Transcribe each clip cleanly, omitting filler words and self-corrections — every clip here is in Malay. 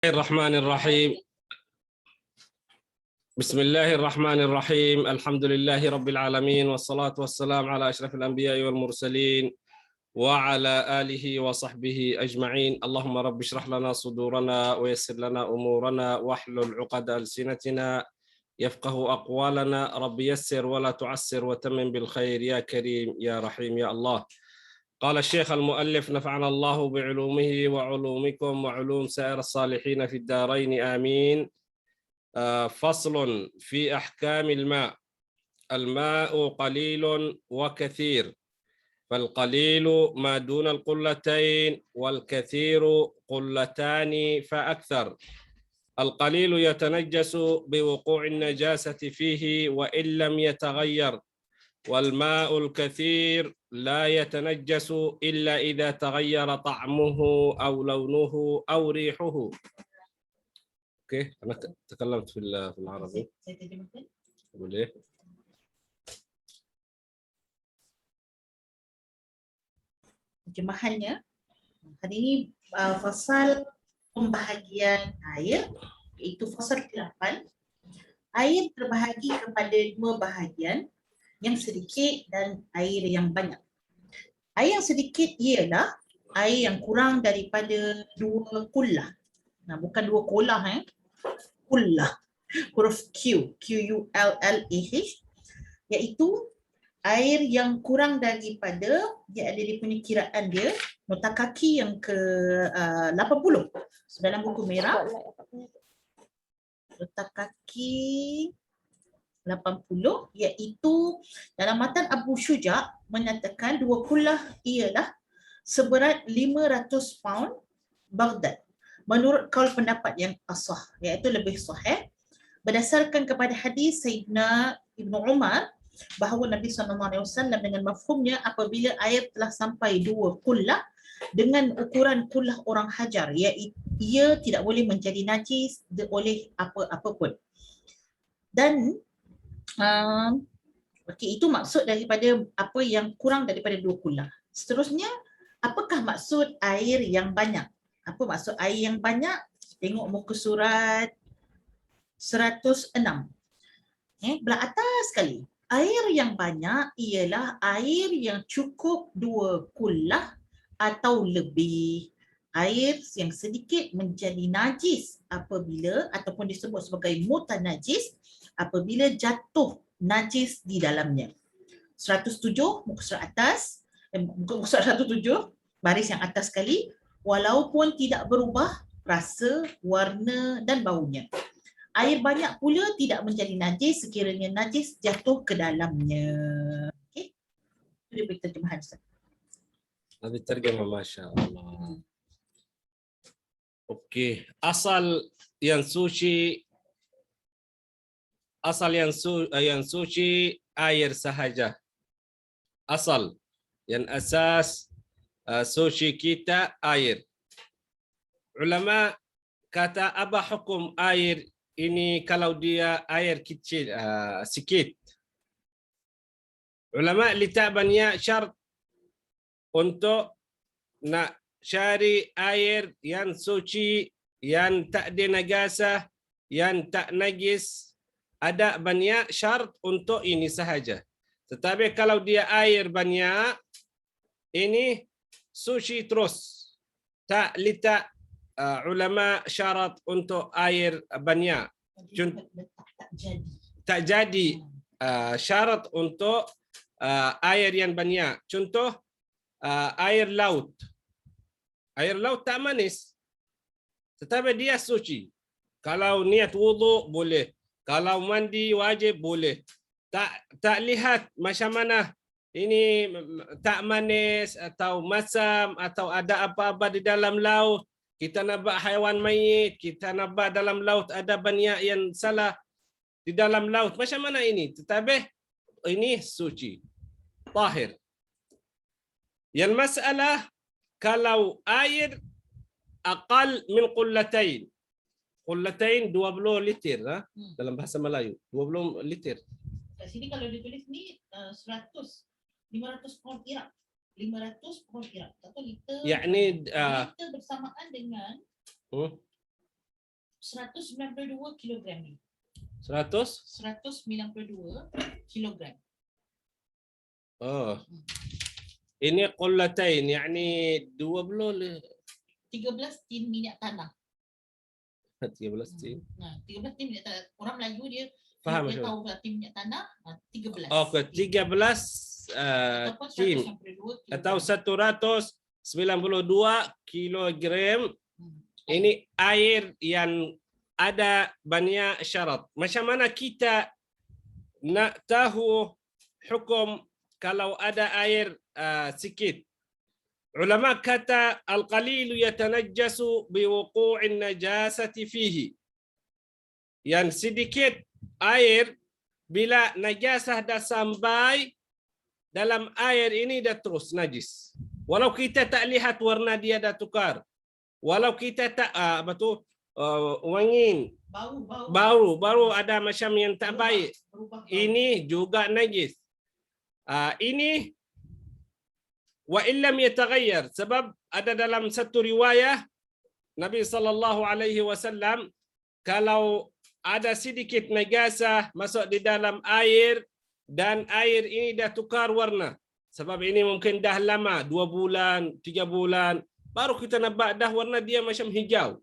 الرحمن الرحيم. بسم الله الرحمن الرحيم. الحمد لله رب العالمين والصلاة والسلام على أشرف الأنبياء والمرسلين وعلى آله وصحبه أجمعين. اللهم رب اشرح لنا صدورنا ويسر لنا أمورنا واحلل عقد ألسنتنا يفقه أقوالنا. رب يسر ولا تعسر وتمم بالخير يا كريم يا رحيم يا الله. قال الشيخ المؤلف نفعنا الله بعلومه وعلومكم وعلوم سائر الصالحين في الدارين آمين. فصل في أحكام الماء. الماء قليل وكثير، فالقليل ما دون القلتين والكثير قلتان فأكثر. القليل يتنجس بوقوع النجاسة فيه وإن لم يتغير، والماء الكثير لا يتنجس إلا إذا تغير طعمه أو لونه أو ريحه. أوكي، أنا تكلمت في العربي. boleh. Terjemahannya, hari ini fasal pembahagian air, iaitu fasal ke-8. Air terbahagi kepada 2 bahagian, yang sedikit dan air yang banyak. Air yang sedikit ialah air yang kurang daripada 2 kullah. Nah, bukan 2 kolah, kullah, huruf Q, Q-U-L-L-A-H, iaitu air yang kurang daripada, dia ada dia punya kiraan dia, nota kaki yang ke 80 dalam buku merah. Nota kaki 80, iaitu dalam matan Abu Syuja menyatakan 2 kullah ialah seberat 500 pound Baghdad. Menurut kaul pendapat yang asah, iaitu lebih sahih, berdasarkan kepada hadis Sayyidina Ibnu Umar bahawa Nabi SAW dengan mafhumnya apabila air telah sampai 2 kullah dengan ukuran kullah orang Hajar, iaitu ia tidak boleh menjadi najis oleh apa-apa pun. Dan okey, itu maksud daripada apa yang kurang daripada 2 kullah. Seterusnya, apakah maksud air yang banyak? Apa maksud air yang banyak? Tengok muka surat 106. Belah atas sekali. Air yang banyak ialah air yang cukup 2 kullah atau lebih. Air yang sedikit menjadi najis apabila, ataupun disebut sebagai mutanajis, apabila jatuh najis di dalamnya. 107, muka surat atas, muka surat 107, baris yang atas sekali, walaupun tidak berubah rasa, warna dan baunya. Air banyak pula tidak menjadi najis sekiranya najis jatuh ke dalamnya. Okey. Itu dia beri terjemahan. Nanti terjemah, Masya Allah. Okey, asal yang suci air sahaja. Asal yang asas suci kita air. Ulama kata apa hukum air ini kalau dia air kecil sikit. Ulama letaknya syarat untuk nak cari air yang suci, yang tak ada najasah, yang tak najis, ada banyak syarat untuk ini sahaja. Tetapi kalau dia air banyak, ini suci terus. Tak letak ulama syarat untuk air banyak. Tak jadi syarat untuk air yang banyak. Contoh air laut. Air laut tak manis, tetapi dia suci. Kalau niat wuduk boleh, kalau mandi wajib boleh. Tak lihat macam mana ini tak manis atau masam atau ada apa-apa di dalam laut. Kita nampak haiwan mayit, kita nampak dalam laut ada banyak yang salah di dalam laut. Macam mana ini? Tetapi ini suci, tahir. Yang masalah kalau air aqal min qullatain. Qullatain 20 liter dalam bahasa Melayu. 20 liter. Kat sini kalau ditulis ni 500 pound Iraq. 500 pound Iraq. Atau liter. yakni liter bersamaan dengan 192 kilogram ni. 100? 192 kilogram. Oh. Ini qullatain, yakni 12 13 tin minyak tanah. 13 tin. Nah, 13 tin minyak tanah. Orang Melayu dia Faham dia Syul? tahu tin minyak tanah, 13. Oh, ke 13 Ataupun tim 192 atau kilogram. 192 kilogram. Ini air yang ada banyak syarat. Macam mana kita nak tahu hukum kalau ada air sikit? Ulama kata al-qalilu yatanajjasu biwuqu'in najasati fihi. Yang sedikit air bila najasah dah sampai dalam air ini dah terus najis. Walau kita tak lihat warna dia dah tukar. Walau kita tak wangi bau ada macam yang tak baik. Ini juga najis. Ini wa illam yataghayyar, sebab ada dalam satu riwayah Nabi sallallahu alaihi wasallam kalau ada sedikit najasah masuk di dalam air dan air ini dah tukar warna. Sebab ini mungkin dah lama, 2 bulan, 3 bulan, baru kita nampak dah warna dia macam hijau.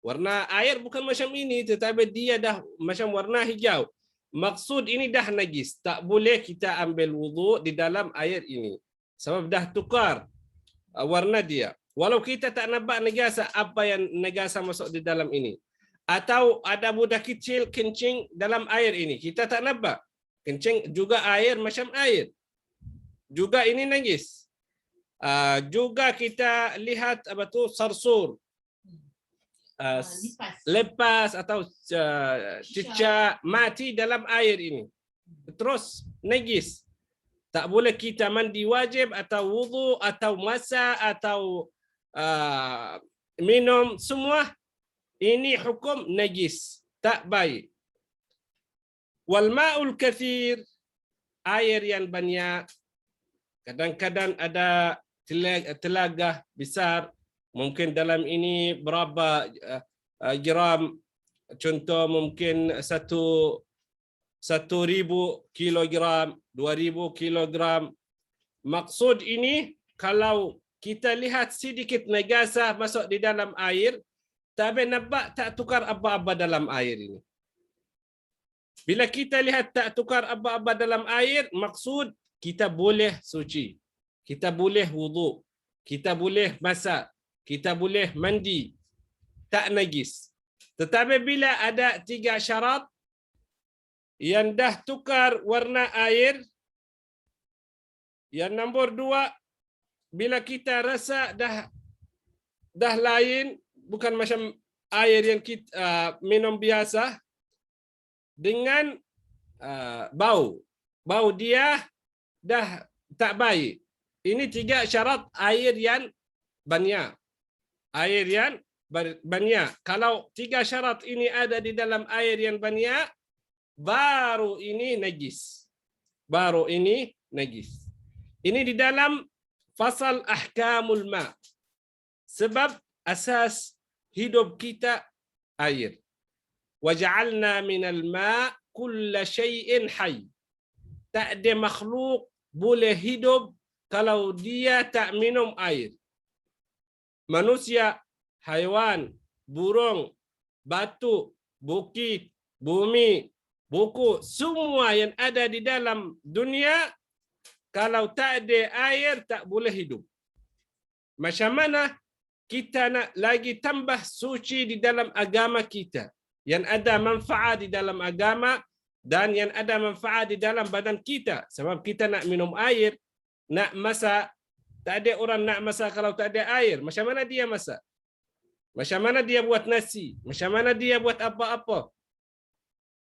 Warna air bukan macam ini, tetapi dia dah macam warna hijau. Maksud ini dah najis. Tak boleh kita ambil wudu di dalam air ini. Sebab dah tukar warna dia. Walau kita tak nampak najasa, apa yang najasa masuk di dalam ini. Atau ada budak kecil kencing dalam air ini, kita tak nampak. Kencing juga air macam air. Juga ini najis. Juga kita lihat apa tu sarsur. Lepas atau cicak mati dalam air ini. Terus najis. Tak boleh kita mandi wajib atau wudu atau masak atau minum, semua ini hukum najis, tak baik. Wal ma'ul kathir, air yang banyak, kadang-kadang ada telaga besar, mungkin dalam ini berapa gram, contoh mungkin 1,000 kilogram, 2,000 kilogram. Maksud ini kalau kita lihat sedikit najasah masuk di dalam air, tapi nampak tak tukar apa-apa dalam air ini. Bila kita lihat tak tukar apa-apa dalam air, maksud kita boleh suci, kita boleh wudu, kita boleh masak, kita boleh mandi, tak najis. Tetapi bila ada 3 syarat, yang dah tukar warna air, yang nombor 2, bila kita rasa dah lain, bukan macam air yang kita minum biasa, dengan bau dia dah tak baik. Ini 3 syarat air yang banyak. Air yang banyak. Kalau 3 syarat ini ada di dalam air yang banyak, baru ini najis. Baru ini najis. Ini di dalam fasal ahkamul ma. Sebab asas hidup kita air. Waja'alna minal ma kulla syai'in hayy. Tak ada makhluk boleh hidup kalau dia tak minum air. Manusia, haiwan, burung, batu, bukit, bumi, buku, semua yang ada di dalam dunia, kalau tak ada air tak boleh hidup. Macam mana kita nak lagi tambah suci di dalam agama kita, yang ada manfaat di dalam agama dan yang ada manfaat di dalam badan kita. Sebab kita nak minum air, nak masak, tak ada orang nak masak kalau tak ada air. Macam mana dia masak? Macam mana dia buat nasi? Macam mana dia buat apa-apa?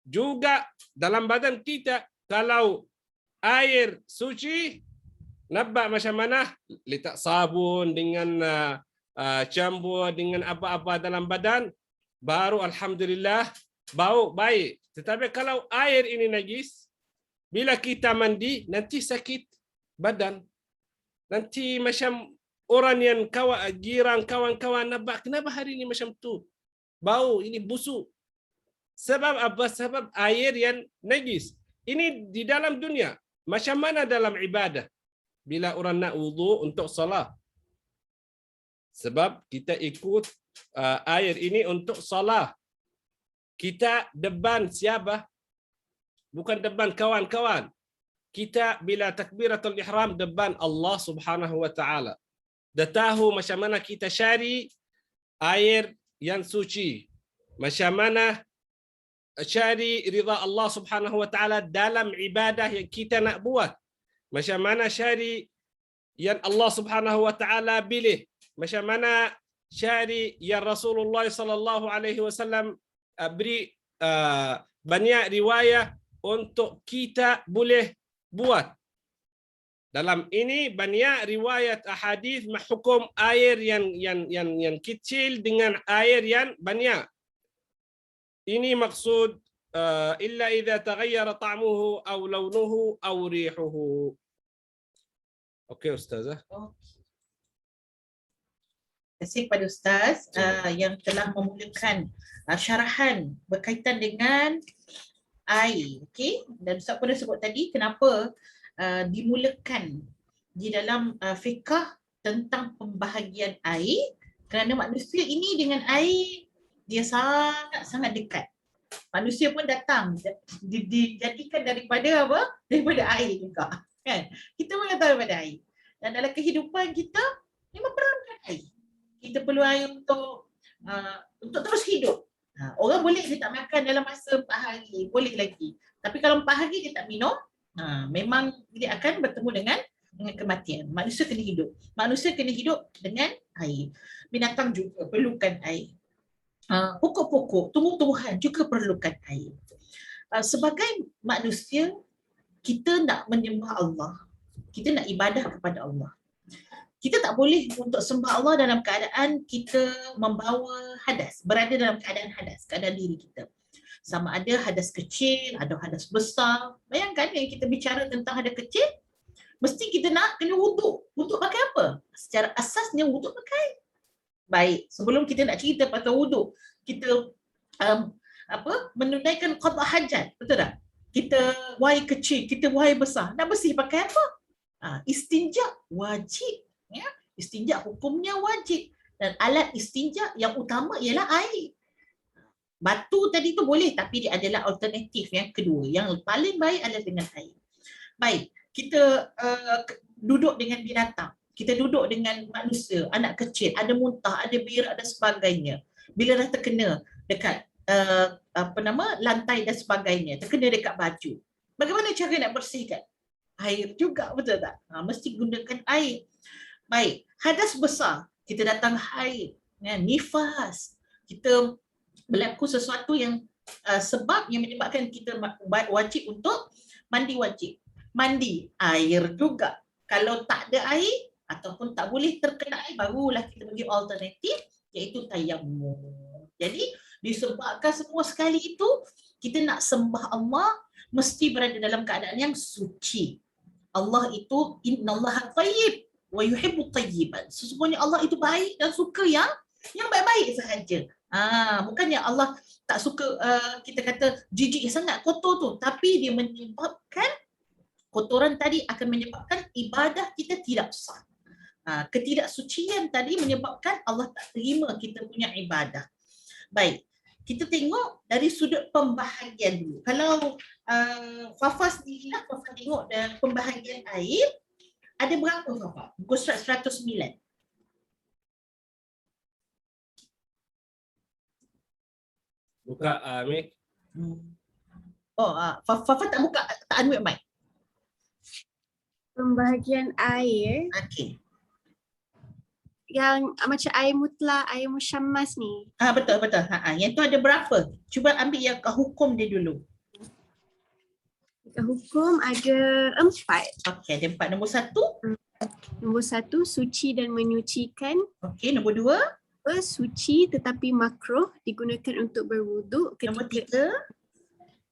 Juga dalam badan kita, kalau air suci, nampak macam mana? Letak sabun dengan campur dengan apa-apa dalam badan, baru alhamdulillah bau baik. Tetapi kalau air ini najis, bila kita mandi, nanti sakit badan. Nanti macam orang yang girang kawan-kawan nampak, kenapa hari ini macam tu? bau, ini busuk. Sebab apa? Sebab air yang najis. Ini di dalam dunia. Macam mana dalam ibadah? Bila orang nak wudu untuk salat. Sebab kita ikut air ini untuk salat. Kita depan siapa? Bukan depan kawan-kawan. Kita bila takbiratul ihram depan Allah Subhanahu wa taala. Dah tahu macam mana kita cari air yang suci. Macam mana cari ridha Allah Subhanahu wa taala dalam ibadah yang kita nak buat. Macam mana cari yang Allah Subhanahu wa taala pilih. Macam mana cari yang Rasulullah sallallahu alaihi wasallam beri banyak riwayat untuk kita boleh buat. Dalam ini banyak riwayat ahadis menghukum air yang kecil dengan air yang banyak. Ini maksud illa idza taghayyara ta'muhu aw launuhu aw rihuhu. Okey ustazah. Terima kasih kepada Ustaz yang telah memulakan syarahan berkaitan dengan air. Okey, dan Ustaz pun dah sebut tadi kenapa dimulakan di dalam fiqh tentang pembahagian air, kerana manusia ini dengan air dia sangat dekat. Manusia pun datang dijadikan daripada apa? Daripada air juga. Kan? Kita pun datang daripada air. Dan dalam kehidupan kita memang perlukan air. Kita perlu air untuk terus hidup. Orang boleh dia tak makan dalam masa 4 hari, boleh lagi. Tapi kalau 4 hari dia tak minum, memang dia akan bertemu dengan kematian. Manusia kena hidup. Manusia kena hidup dengan air. Binatang juga perlukan air. Pokok-pokok, tumbuh-tumbuhan juga perlukan air. Sebagai manusia, kita nak menyembah Allah. Kita nak ibadah kepada Allah. Kita tak boleh untuk sembah Allah dalam keadaan kita membawa hadas, berada dalam keadaan hadas, keadaan diri kita. Sama ada hadas kecil, ada hadas besar. Bayangkan yang kita bicara tentang hadas kecil, mesti kita nak kena wuduk. Wuduk pakai apa? Secara asasnya wuduk pakai. Baik, sebelum kita nak cerita pasal wuduk, kita menunaikan qada hajat, betul tak? Kita wahai kecil, kita wahai besar, nak bersih pakai apa? Istinja wajib, ya. Istinja hukumnya wajib, dan alat istinja yang utama ialah air. Batu tadi tu boleh, tapi dia adalah alternatif yang kedua. Yang paling baik adalah dengan air. Baik, kita duduk dengan binatang. Kita duduk dengan manusia, anak kecil, ada muntah, ada berak dan sebagainya. Bila dah terkena dekat lantai dan sebagainya, terkena dekat baju. Bagaimana cara nak bersihkan? Air juga, betul tak? Mesti gunakan air. Baik, hadas besar, kita datang haid, ya, nifas. Kita berlaku sesuatu yang sebab yang menyebabkan kita wajib untuk mandi wajib. Mandi, air juga. Kalau tak ada air, ataupun tak boleh terkena air, barulah kita bagi alternatif, iaitu tayammum. Jadi disebabkan semua sekali itu, kita nak sembah Allah mesti berada dalam keadaan yang suci. Allah itu innallaha thayyib wa yuhibbut thayyiban. Sesungguhnya Allah itu baik dan suka yang baik-baik sahaja. Bukannya Allah tak suka kita kata jijik sangat kotor tu, tapi dia menyebabkan kotoran tadi akan menyebabkan ibadah kita tidak sah. Ketidaksucian tadi menyebabkan Allah tak terima kita punya ibadah. Baik, kita tengok dari sudut pembahagian dulu. Kalau Fafa sendirilah, Fafa tengok dan pembahagian air, ada berapa Fafa? Muka surat 109. Buka mic. Fafa tak buka, tak unmute mic. Pembahagian air. Okey. Yang macam air mutlak, air musyammas ni. Betul. Yang tu ada berapa? Cuba ambil yang hukum dia dulu. Hukum ada 4. Okey, ada 4. Nombor 1. Nombor 1, suci dan menyucikan. Okey, nombor 2. Suci tetapi makruh digunakan untuk berwuduk. Nombor 3.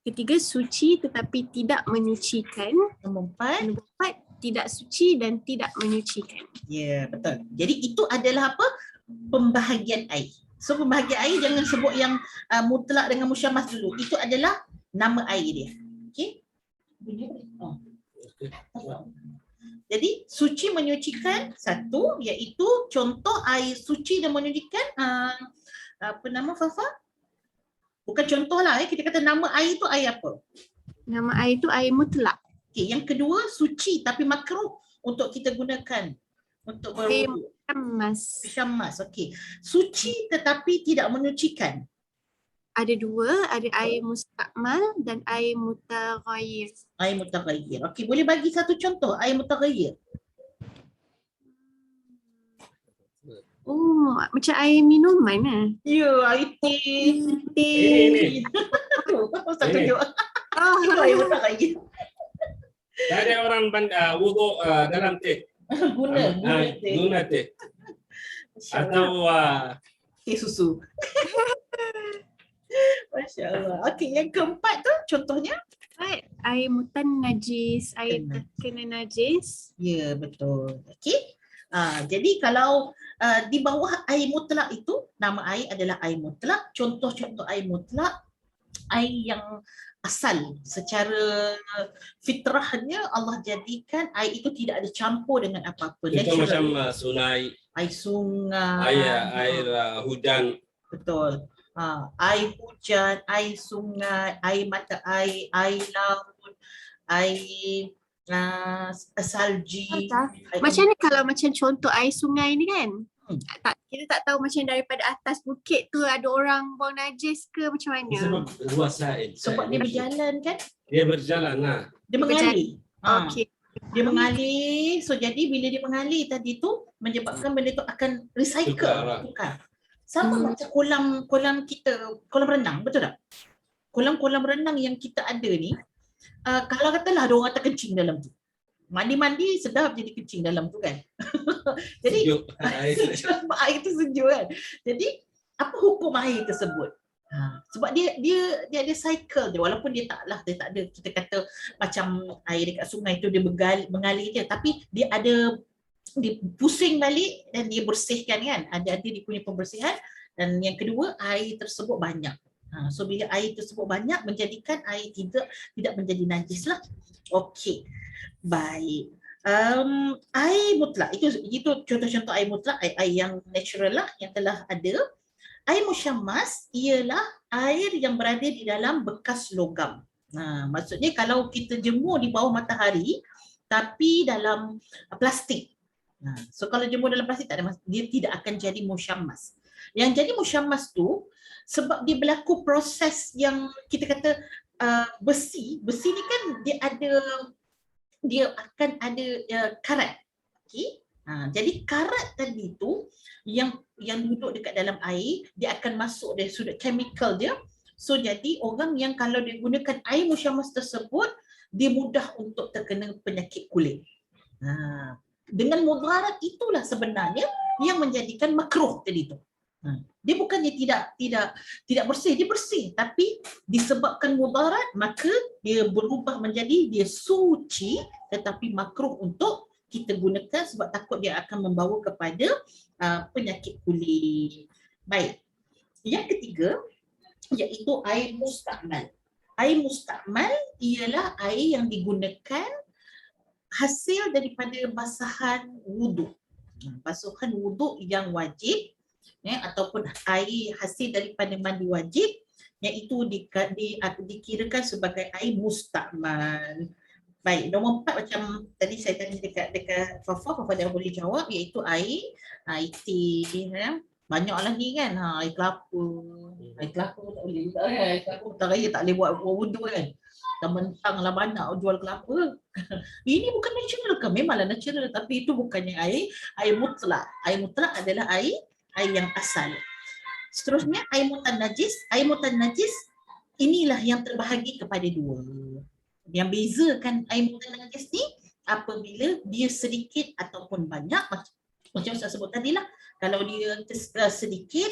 Ketiga, suci tetapi tidak menyucikan. Nombor 4. Nombor 4, tidak suci dan tidak menyucikan. Ya, betul. Jadi itu adalah apa? Pembahagian air. So pembahagian air jangan sebut yang mutlak dengan musyammas dulu. Itu adalah nama air dia. Okey. Oh. Jadi suci menyucikan satu, iaitu contoh air suci dan menyucikan apa nama Fafa? Bukan contoh lah, kita kata nama air tu air apa? Nama air tu air mutlak. Okay. Yang kedua suci tapi makruh untuk kita gunakan untuk berwuduk. Musyammas. Okey. Suci tetapi tidak menyucikan. Ada dua, ada air mustakmal dan air mutaghayyir. Air mutaghayyir. Okey, boleh bagi satu contoh air mutaghayyir? Oh, macam air minuman lah. Ya, air teh. Ini. Ustaz tunjuk. Oh, Itu air mutaghayyir. Tak ada orang wuduk dalam teh. Guna teh. Guna teh. Masya Allah. Atau Teh susu. Masya Allah. Okey, yang keempat tu contohnya? air mutan najis, air Kena. terkena najis. Ya, betul. Okey. Jadi kalau di bawah air mutlak itu, nama air adalah air mutlak. Contoh-contoh air mutlak, air yang asal secara fitrahnya Allah jadikan air itu tidak ada campur dengan apa-apa. itu macam Natural. sungai, Air sungai. air hujan. Betul. Air hujan, air sungai, air mata air, air laut, air salji. Air Macam mana kalau macam contoh air sungai ni kan? Kita tak tahu macam daripada atas bukit tu ada orang buang najis ke macam mana? Sebab luas Said. sebab dia berjalan kan? Dia berjalan lah. Dia mengalir. Okey. Dia mengalir. So jadi bila dia mengalir tadi tu menyebabkan benda tu akan recycle. Tukar. Sama macam kolam kita, kolam renang, betul tak? Kolam-kolam renang yang kita ada ni, kalau katalah ada orang terkencing dalam tu. Mandi-mandi sedap jadi kencing dalam tu kan. Jadi Sejuk. sebab air tu sejuk kan. Jadi apa hukum air tersebut? Sebab dia ada cycle dia, walaupun dia tak ada kita kata macam air dekat sungai tu dia mengalir je, tapi dia ada dia pusing balik dan dia bersihkan kan. Ada dia punya pembersihan. Dan yang kedua, air tersebut banyak. So bila air tersebut banyak menjadikan air tidak menjadi najis lah. Okey. Baik. Air mutlak itu contoh-contoh air mutlak, air yang natural lah yang telah ada. Air musyammas ialah air yang berada di dalam bekas logam. Maksudnya kalau kita jemur di bawah matahari tapi dalam plastik. So kalau jemur dalam plastik tak ada masalah, dia tidak akan jadi musyammas. Yang jadi musyammas tu sebab dia berlaku proses yang kita kata besi ni kan dia akan ada karat. Okey. Jadi karat tadi tu yang duduk dekat dalam air, dia akan masuk dari sudut chemical dia. So jadi orang yang kalau dia gunakan air musyammas tersebut, dia mudah untuk terkena penyakit kulit. Dengan mudarat itulah sebenarnya yang menjadikan makruh tadi tu. Dia bukannya tidak bersih, dia bersih, tapi disebabkan mudarat maka dia berubah menjadi dia suci tetapi makruh untuk kita gunakan sebab takut dia akan membawa kepada penyakit kulit. Baik. Yang ketiga iaitu air mustakmal. Air mustakmal ialah air yang digunakan hasil daripada basahan wuduk. Basuhan wuduk yang wajib ataupun air hasil daripada mandi wajib, iaitu dikirakan sebagai air mustakmal. Baik, nombor 4 macam tadi saya tanya dekat Fafa dah boleh jawab, iaitu air teh, banyak lagi kan, air kelapa. Air kelapa tak boleh juga kan, air kelapa tak boleh buat wuduk kan. Mentang lah banyak jual kelapa. Ini bukan natural ke? Memanglah natural, tapi itu bukannya air mutlak. Air mutlak adalah air yang asal. Seterusnya air mutan najis. Air mutan najis inilah yang terbahagi kepada dua. Yang bezakan air mutan najis ni apabila dia sedikit ataupun banyak, macam saya sebut tadi lah. Kalau dia sedikit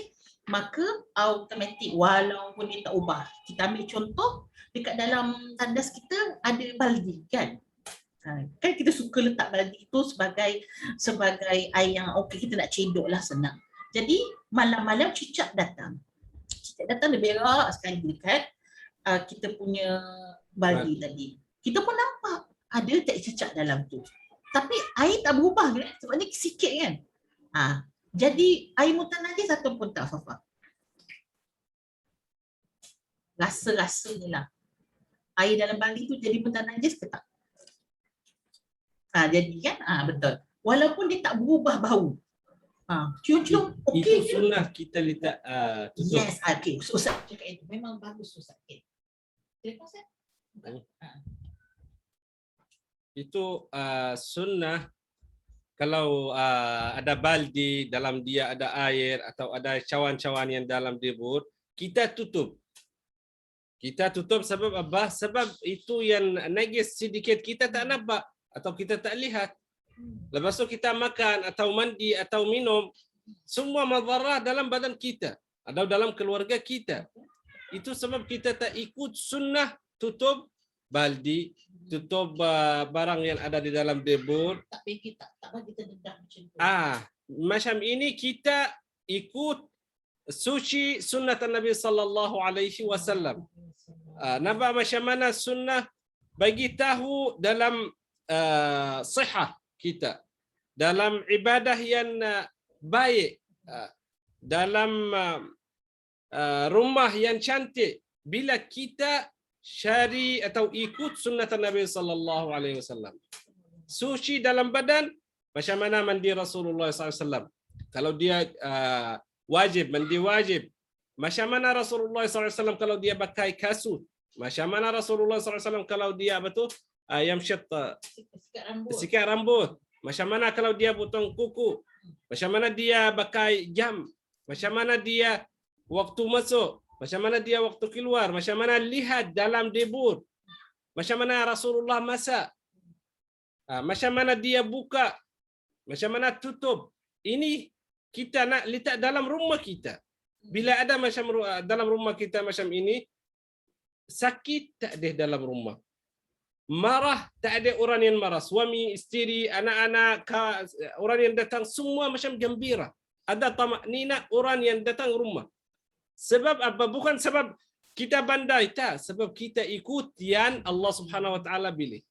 maka automatik walaupun dia tak ubah. Kita ambil contoh dekat dalam tandas kita ada baldi kan. Kan kita suka letak baldi itu sebagai air yang okey, kita nak cedok lah senang. Jadi malam-malam cicak datang. Cicak datang dia berak sekali dekat kita punya baldi tadi. Kita pun nampak ada tak cicak dalam tu. Tapi air tak berubah kan? Sebabnya sikit kan. Jadi air mutanajis ataupun tak, Fafa? Rasa-rasanya lah. Air dalam baldi tu jadi mutanajis ke tak? Jadi kan? Betul. Walaupun dia tak berubah bau. Cium-cium okey. Itu sunnah kita letak tutup. Yes, okey. Ustaz cakap itu memang bagus Ustaz. Terima kasih. Itu sunnah kalau ada baldi dalam dia ada air atau ada cawan-cawan yang dalam debur, kita tutup. Kita tutup sebab apa? Sebab itu yang najis sedikit kita tak nampak atau kita tak lihat. Lepas tu kita makan atau mandi atau minum, semua madarah dalam badan kita atau dalam keluarga kita. Itu sebab kita tak ikut sunnah tutup baldi, tutup barang yang ada di dalam debur. Tapi kita tak bagi terdedah macam tu. Macam ini kita ikut suci sunnah Nabi sallallahu alaihi wasallam. Nampak macam mana sunnah bagi tahu dalam sihah kita, dalam ibadah yang baik, dalam rumah yang cantik, bila kita syari atau ikut sunnah Nabi sallallahu alaihi wasallam. Suci dalam badan, macam mana mandi Rasulullah SAW. Kalau dia wajib, mandi wajib. Macam mana Rasulullah SAW kalau dia pakai kasut. Macam mana Rasulullah SAW kalau dia yamshat sikat rambut. Macam mana kalau dia potong kuku. Macam mana dia pakai jam. Macam mana dia waktu masuk. Macam mana dia waktu keluar. Macam mana lihat dalam debur. Macam mana Rasulullah masak. Macam mana dia buka. Macam mana tutup. Ini kita nak letak dalam rumah kita. Bila ada macam dalam rumah kita macam ini, sakit tak ada dalam rumah. Marah tak ada orang yang marah. Suami, isteri, anak-anak, orang yang datang semua macam gembira. Ada tamaknina orang yang datang rumah. Sebab apa? Bukan sebab kita pandai, tak. Sebab kita ikut yang Allah Subhanahu Wa Taala pilih.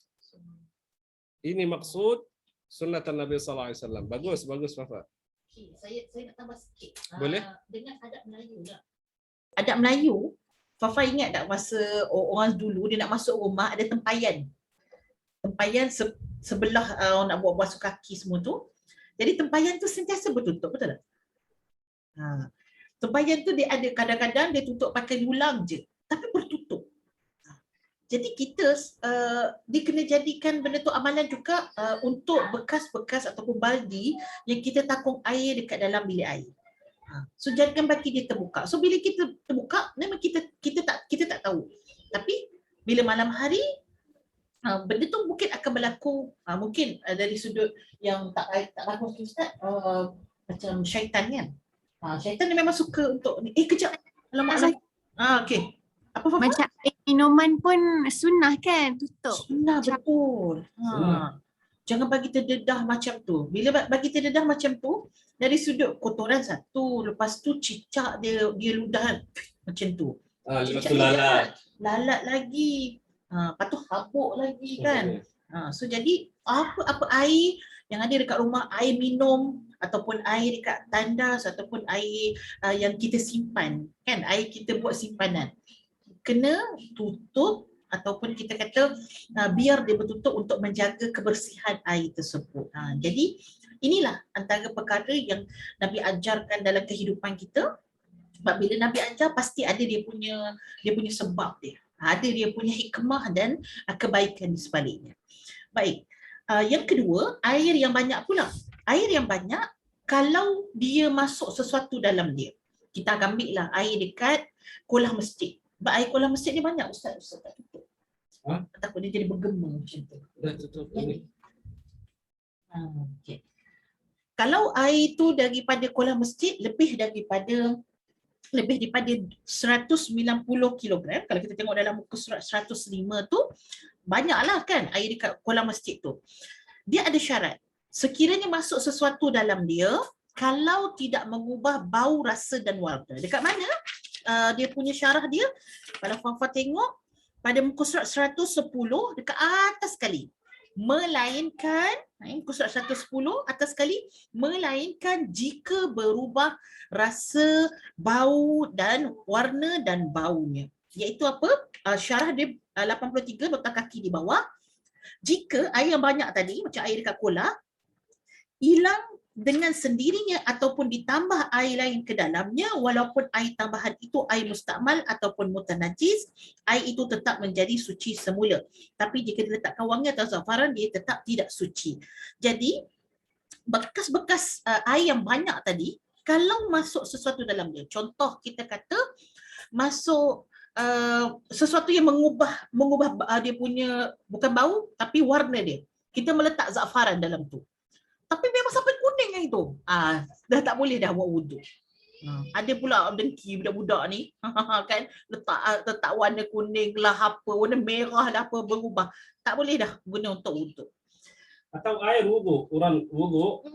Ini maksud sunnah Nabi sallallahu alaihi wasallam. Bagus Fafa. Saya nak tambah sikit. Boleh? Dengan adat Melayu lah. Adat Melayu, Fafa ingat tak masa orang dulu dia nak masuk rumah ada tempayan. Tempayan sebelah nak buat basuh kaki semua tu. Jadi tempayan tu sentiasa bertutup, betul tak? Tempayan tu dia ada kadang-kadang dia tutup pakai dulang je, tapi bertutup. Jadi kita dia kena jadikan benda tu amalan juga untuk bekas-bekas ataupun baldi yang kita takung air dekat dalam bilik air. So jangan bagi dia terbuka. So bila kita terbuka memang kita tak tahu. Tapi bila malam hari benda tu mungkin akan berlaku mungkin dari sudut yang tak bagus Ustaz, macam syaitan kan. Syaitan dia memang suka untuk kejap. Alamak. Okey. Apa macam air minuman pun sunnah kan tutup. Sunnah betul. Jangan bagi terdedah macam tu. Bila bagi terdedah macam tu, dari sudut kotoran satu, lepas tu cicak dia ludah macam tu. Lepas tu lalat lagi. Lepas tu habuk lagi kan. So jadi apa air yang ada dekat rumah, air minum ataupun air dekat tandas ataupun air yang kita simpan kan, air kita buat simpanan, kena tutup ataupun kita kata biar dia bertutup untuk menjaga kebersihan air tersebut. Jadi inilah antara perkara yang Nabi ajarkan dalam kehidupan kita. Sebab bila Nabi ajar pasti ada dia punya sebab dia. Ada dia punya hikmah dan kebaikan di sebaliknya. Baik. Yang kedua, air yang banyak pula. Air yang banyak kalau dia masuk sesuatu dalam dia. Kita ambil lah air dekat kolam masjid. Sebab air kolam masjid ni banyak Ustaz tak tutup. Takut dia jadi bergema macam tu. Dah tutup ini. Okay. Kalau air tu daripada kolam masjid lebih daripada 190 kilogram, kalau kita tengok dalam muka surat 105 tu, banyaklah kan air dekat kolam masjid tu. Dia ada syarat. Sekiranya masuk sesuatu dalam dia, kalau tidak mengubah bau, rasa dan warna. Dekat mana? Dia punya syarah dia, kalau Fafa tengok pada muka surat 110 dekat atas sekali. Melainkan, muka surat 110 atas sekali, melainkan jika berubah rasa, bau dan warna dan baunya. Iaitu apa? Syarah dia 83 nota kaki di bawah. Jika air yang banyak tadi, macam air dekat kola, hilang dengan sendirinya ataupun ditambah air lain ke dalamnya, walaupun air tambahan itu air mustakmal ataupun mutanajis, air itu tetap menjadi suci semula. Tapi jika diletakkan wangi atau zafaran, dia tetap tidak suci. Jadi bekas-bekas air yang banyak tadi, kalau masuk sesuatu dalam dia, contoh kita kata masuk sesuatu yang mengubah dia punya bukan bau tapi warna dia, kita meletak zafaran dalam tu, tapi memang sampai kuning yang itu, dah tak boleh dah buat wuduk. Ada pula dengki budak-budak ni kan, letak warna kuning lah, apa warna merah lah, apa berubah, tak boleh dah guna untuk wuduk. Atau air wuduk, orang wuduk,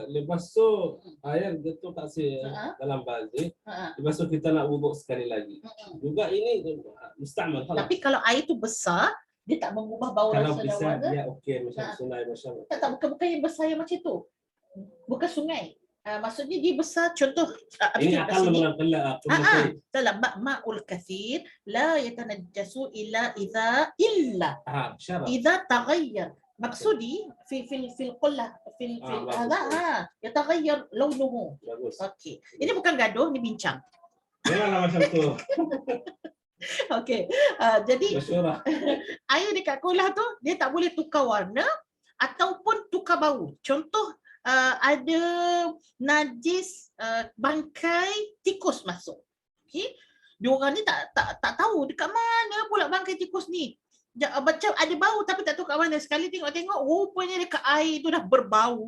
lepas tu air dia tu kasih dalam baldi, lepas tu kita nak wuduk sekali lagi. Juga ini mustakmal. Tapi kalau air tu besar, dia tak mengubah bau, kalau rasa dan bisa warna. dia okey, macam sungai macam. Tak, bukan yang besar yang macam tu. Bukan sungai. Maksudnya dia besar, contoh ini akan mengelak dalam ma'ul kathir la yatanajjasu illa illa taghayyar. Maksudi fil qullah fil hadha yataghayyar launuhu. Okey. Ini bukan gaduh, ni bincang. Memanglah macam tu. Okey. Jadi air dekat kolah tu dia tak boleh tukar warna ataupun tukar bau. Contoh ada najis bangkai tikus masuk. Okey. Diorang ni tak tahu dekat mana pula bangkai tikus ni. Macam ada bau tapi tak tahu kat mana. Sekali tengok-tengok rupanya dekat air tu dah berbau.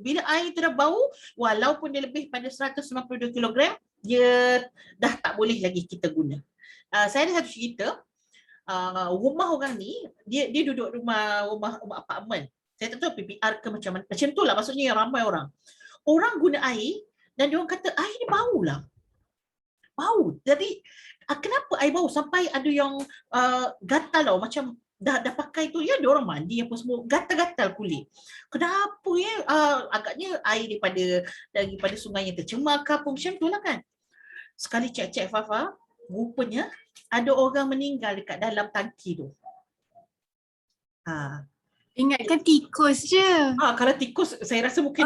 Bila air tu dah bau, walaupun dia lebih pada 192 kg, dia dah tak boleh lagi kita guna. Saya ada satu cerita, rumah orang ni, dia duduk rumah apartmen. Saya tak tahu PPR ke macam mana. Macam tu lah maksudnya, yang ramai orang. Orang guna air dan dia orang kata air ni bau lah. Bau. Jadi kenapa air bau sampai ada yang gatal tau, macam dah pakai tu ya, dia orang mandi apa semua, gatal-gatal kulit. Kenapa ya? Agaknya air daripada sungai yang tercemar ke apa macam tu lah kan. Sekali cek-cek Fafa, rupanya ada orang meninggal dekat dalam tangki tu. Ingatkan tikus je. Kalau tikus saya rasa mungkin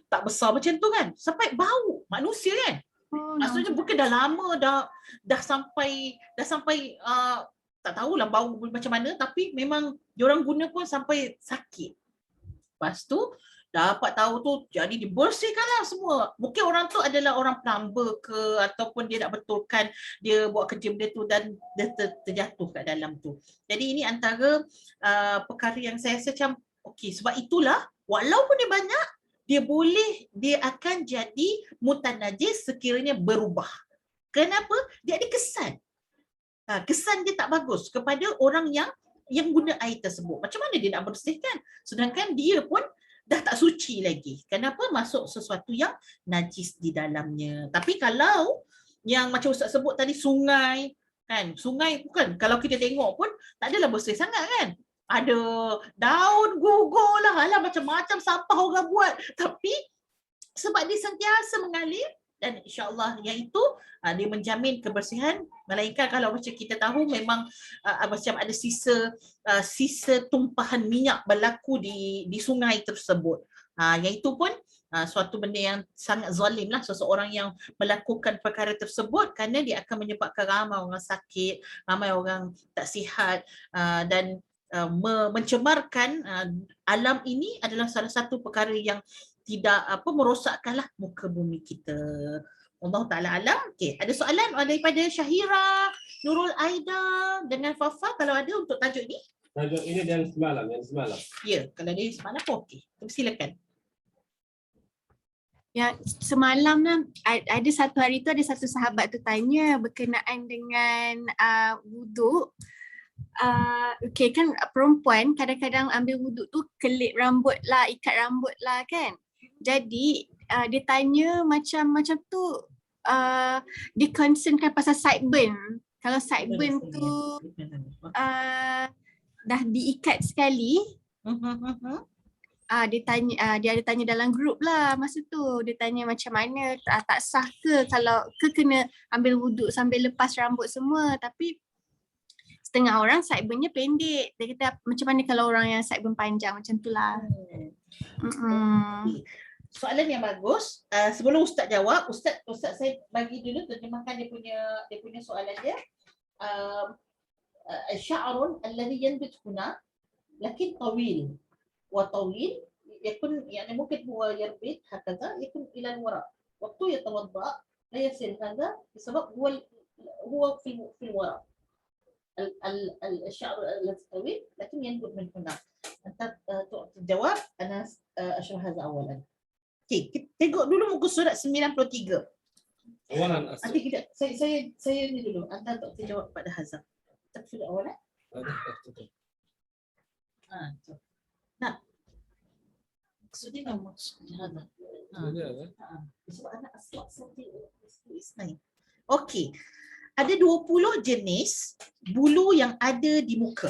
tak besar macam tu kan. Sampai bau manusia kan. Maksudnya bukan dah lama dah sampai tak tahulah bau macam mana, tapi memang diorang guna pun sampai sakit. Lepas tu dapat tahu tu, jadi dibersihkanlah semua. Mungkin orang tu adalah orang plumber ke, ataupun dia nak betulkan dia buat kerja benda tu dan dia terjatuh kat dalam tu. Jadi ini antara perkara yang saya rasa macam okey, sebab itulah walaupun dia banyak, dia akan jadi mutanajis sekiranya berubah. Kenapa? Dia ada kesan. Kesan dia tak bagus kepada orang yang guna air tersebut. Macam mana dia nak bersihkan? Sedangkan dia pun dah tak suci lagi. Kenapa? Masuk sesuatu yang najis di dalamnya. Tapi kalau yang macam Ustaz sebut tadi, sungai, kan? Sungai bukan, kalau kita tengok pun tak adalah bersih sangat kan? Ada daun gugur lah, macam-macam sampah orang buat. Tapi sebab dia sentiasa mengalir, dan insyaAllah yang itu dia menjamin kebersihan. Melainkan kalau macam kita tahu memang macam ada sisa tumpahan minyak berlaku di sungai tersebut. Yang itu pun suatu benda yang sangat zalim lah, seseorang yang melakukan perkara tersebut, kerana dia akan menyebabkan ramai orang sakit, ramai orang tak sihat, dan mencemarkan alam ini adalah salah satu perkara yang tidak merosakkanlah muka bumi kita. Allah Ta'ala alam. Okey, ada soalan daripada Syahira, Nurul Aida dengan Fafa kalau ada untuk tajuk ni? Tajuk ini yang semalam. Ya, kalau dia semalam pun okey. Silakan. Yang semalam ada satu hari tu ada satu sahabat tu tanya berkenaan dengan wuduk. Okay kan, perempuan kadang-kadang ambil wuduk tu kelip rambut lah, ikat rambut lah kan. Jadi dia tanya macam tu dia concernkan pasal sideburn. Kalau sideburn tu dah diikat sekali, dia ada tanya dalam grup lah masa tu. Dia tanya macam mana, tak sah ke kalau kena ambil wuduk sambil lepas rambut semua. Tapi setengah orang sideburn-nya pendek. Dia kata macam mana kalau orang yang sideburn panjang, macam tu lah. Soalan yang bagus. Sebelum Ustaz jawab, Ustaz saya bagi dulu terjemahkan dia punya soalan dia. Sya'run alladhi yanbit huna lakin tawil wa tawil yakun يعني ممكن هو يربط هكذا يكون الى الوراء وقت يتوضا لا يصير هذا بسبب هو في الوراء الشعر الذي طويل لكن ينبت من هنا. انت تعطي الجواب انا اشرح هذا اولا. Okey, tengok dulu muka surat 93. أولا Nanti kita saya ni dulu. Anda tak jawab pada Hazam. Tafsir awal. Nah. Maksudnya nama Hazam. Sebab anak asal isnain. Okey. Ada 20 jenis bulu yang ada di muka.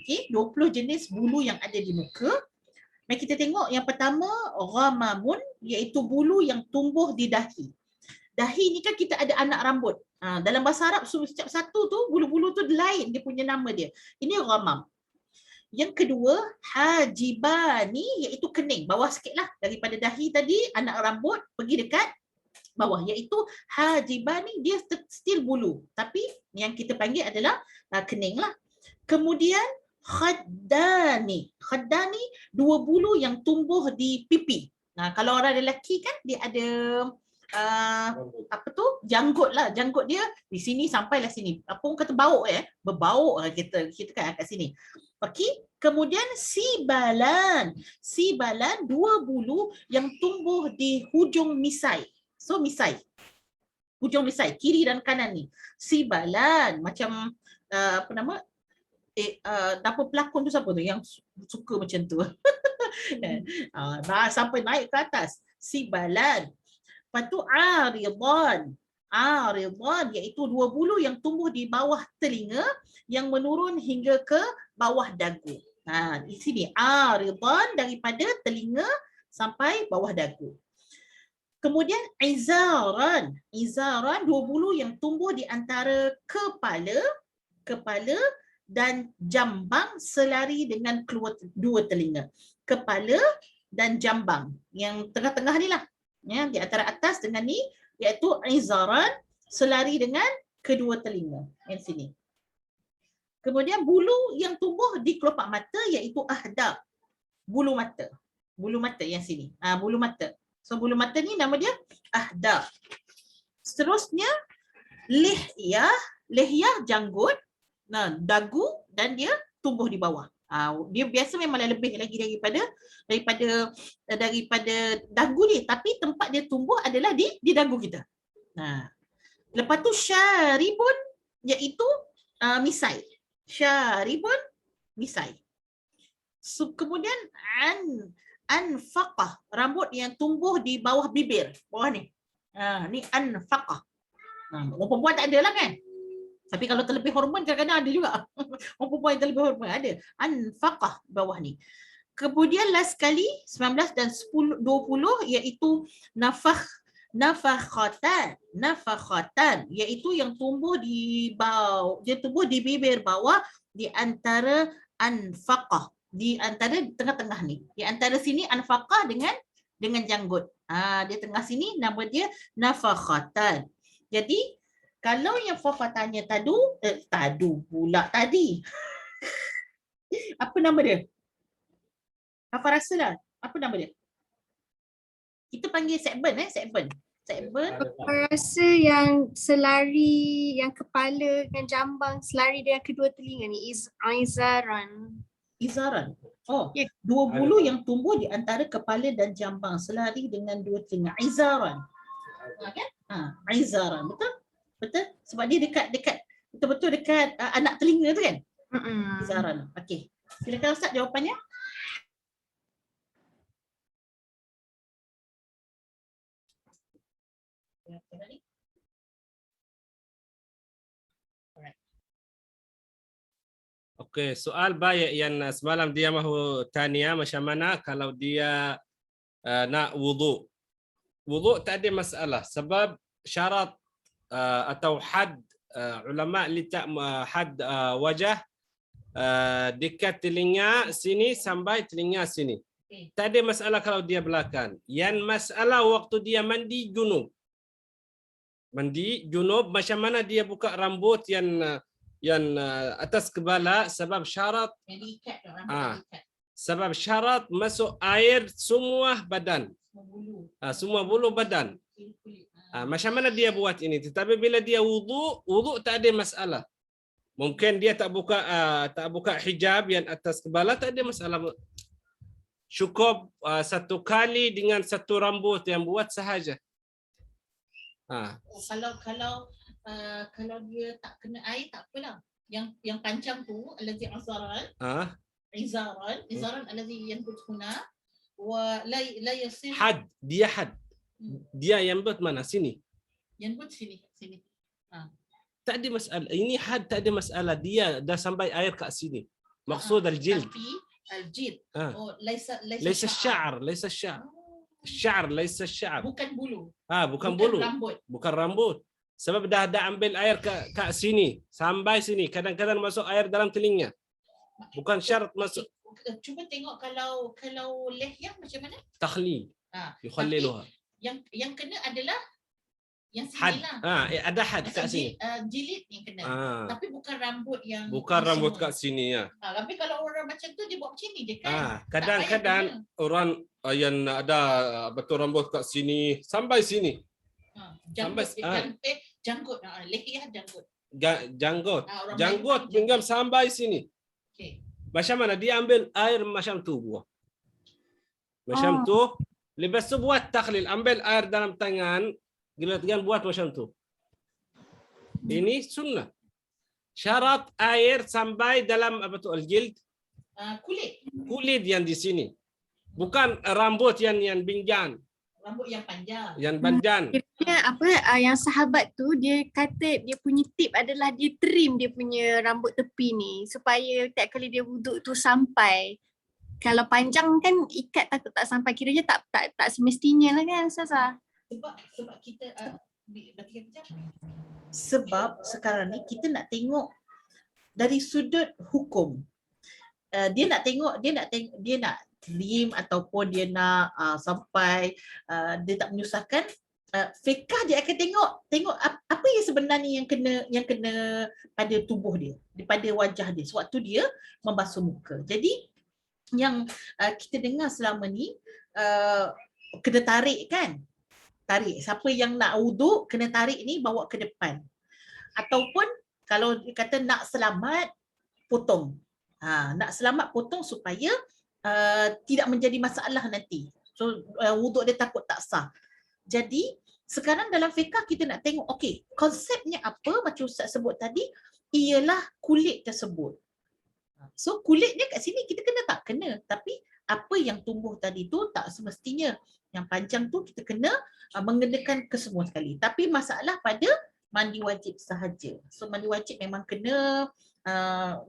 Okey, 20 jenis bulu yang ada di muka. Mari kita tengok yang pertama, ghamamun, iaitu bulu yang tumbuh di dahi. Dahi ni kan kita ada anak rambut. Dalam bahasa Arab setiap satu tu bulu-bulu tu lain dia punya nama dia. Ini ghamam. Yang kedua, hajibani, iaitu kening, bawah sikitlah daripada dahi tadi, anak rambut pergi dekat bawah, iaitu hajibani, dia still bulu tapi yang kita panggil adalah kening lah. Kemudian khaddani. Khaddani, dua bulu yang tumbuh di pipi. Kalau orang lelaki kan dia ada apa tu, janggut lah. Janggut dia di sini sampailah sini. Apa orang kata bauk berbauk kita kan kat sini. Okey. Kemudian sibalan. Sibalan, dua bulu yang tumbuh di hujung misai. So misai. Hujung misai kiri dan kanan ni. Sibalan, macam apa nama? Dapur pelakon tu siapa tu yang suka macam tu? Sampai naik ke atas. Sibalan. Lepas tu aridan. Aridan iaitu dua bulu yang tumbuh di bawah telinga yang menurun hingga ke bawah dagu. Di sini aridan, daripada telinga sampai bawah dagu. Kemudian izaran. Izaran, dua bulu yang tumbuh di antara kepala dan jambang selari dengan keluar dua telinga. Kepala dan jambang. Yang tengah-tengah ni lah. Ya, di antara atas dengan ni, iaitu izaran, selari dengan kedua telinga. Yang sini. Kemudian bulu yang tumbuh di kelopak mata iaitu ahdab. Bulu mata. Bulu mata yang sini. Bulu mata. So bulu mata ni nama dia ahdab. Seterusnya lihyah. Lihyah janggut. Dagu dan dia tumbuh di bawah. Dia biasa memang lebih lagi daripada dagu ni, tapi tempat dia tumbuh adalah di dagu kita. Lepas tu syaribun iaitu misai. Syaribun misai. So, kemudian anfaqah, rambut yang tumbuh di bawah bibir, bawah ni. Ni anfaqah. Orang perempuan tak ada lah kan? Tapi kalau terlebih hormon kadang-kadang ada juga. Orang perempuan yang terlebih hormon ada. Anfaqah bawah ni. Kemudian last kali 19 dan 20 iaitu nafakhatan. Nafakhatan iaitu yang tumbuh di bawah, dia tumbuh di bibir bawah di antara anfaqah, di antara tengah-tengah ni. Di antara sini anfaqah dengan janggut. Di tengah sini nama dia nafakhatan. Jadi kalau yang Fafa tanya tadu pula tadi. Apa nama dia? Fafa rasa lah. Apa nama dia? Kita panggil segmen segmen. Segmen. Fafa rasa yang selari, yang kepala dengan jambang selari dengan kedua telinga ni izaran. Izaran. Ya. Dua bulu yang tumbuh di antara kepala dan jambang selari dengan dua telinga. Izaran. Kan? Izaran. Betul? Betul? Sebab dia dekat betul-betul dekat anak telinga tu kan? Izaran. Okey. Silakan Ustaz jawapannya. Okey, soal baik yang semalam dia mahu tanya macam mana kalau dia nak wudu. Wudu tak ada masalah sebab syarat atau had ulama letak had wajah dekat telinga sini sampai telinga sini. Tak ada masalah kalau dia belakang. Yang masalah waktu dia mandi junub. Mandi junub macam mana dia buka rambut yang atas kepala sebab syarat sebab syarat masuk air semua badan. Semua bulu badan. Macam mana dia buat ini? Tetapi bila dia wudu tak ada masalah. Mungkin dia tak buka hijab yang atas kepala, tak ada masalah. Cukup satu kali dengan satu rambut yang buat sahaja. Kalau dia tak kena air tak apalah. Yang panjang tu allazi azaran. Izaran allazi yanbut huna wa la yasir had. Dia yang buat mana? Sini. Yanbut sini. Tak ada masalah. Ini had tak ada masalah. Dia dah sampai air kat sini. Maksud al-jild. Tapi al-jild. Laisa sya'ar. Sya'ar laisa sya'ar. Bukan bulu. Bukan bulu. Rambut. Bukan rambut. Sebab dah ambil air kat sini. Sampai sini. Kadang-kadang masuk air dalam telinga. Bukan syarat masuk. Cuba tengok kalau lehyah macam mana? Takhlil. Yukhalliluha. Yang kena adalah yang Had. sini lah. Ada had kat sini. Jilid yang kena. Tapi bukan rambut yang Bukan rambut semua. kat sini ya. Tapi kalau orang macam tu dia buat macam ni je kan. Kadang-kadang orang yang ada betul rambut kat sini sampai sini. Janggut. Lehyah janggut. Janggut pinggam sampai sini. Okay. Macam mana dia ambil air macam tu buah. Macam tu. Lepas tu buat takhlil, ambil air dalam tangan, gilat-gilat buat macam tu. Ini sunnah. Syarat air sampai dalam apa tu al-jild? Kulit yang di sini. Bukan rambut yang pinggan. Rambut yang panjang. Yang panjang. Kira yang sahabat tu dia kata dia punya tip adalah dia trim dia punya rambut tepi ni supaya tiap kali dia wuduk tu sampai. Kalau panjang kan ikat takut tak sampai, kiranya tak semestinya lah kan Ustazah. Sebab kita sebab sekarang ni kita nak tengok dari sudut hukum. Dia nak trim ataupun dia nak sampai dia tak menyusahkan. Fiqh dia akan tengok apa yang sebenarnya yang kena pada tubuh dia, pada wajah dia sewaktu dia membasuh muka. Jadi yang kita dengar selama ni kena tarik kan? Tarik. Siapa yang nak wuduk kena tarik ni bawa ke depan. Ataupun kalau dia kata nak selamat potong. Nak selamat potong supaya tidak menjadi masalah nanti. So wuduk dia takut tak sah. Jadi sekarang dalam fiqh kita nak tengok okey, konsepnya apa macam Ustaz sebut tadi ialah kulit tersebut. So kulit dia kat sini kita kena tak kena, tapi apa yang tumbuh tadi tu tak semestinya. Yang panjang tu kita kena mengenakan ke semua sekali. Tapi masalah pada mandi wajib sahaja. So mandi wajib memang kena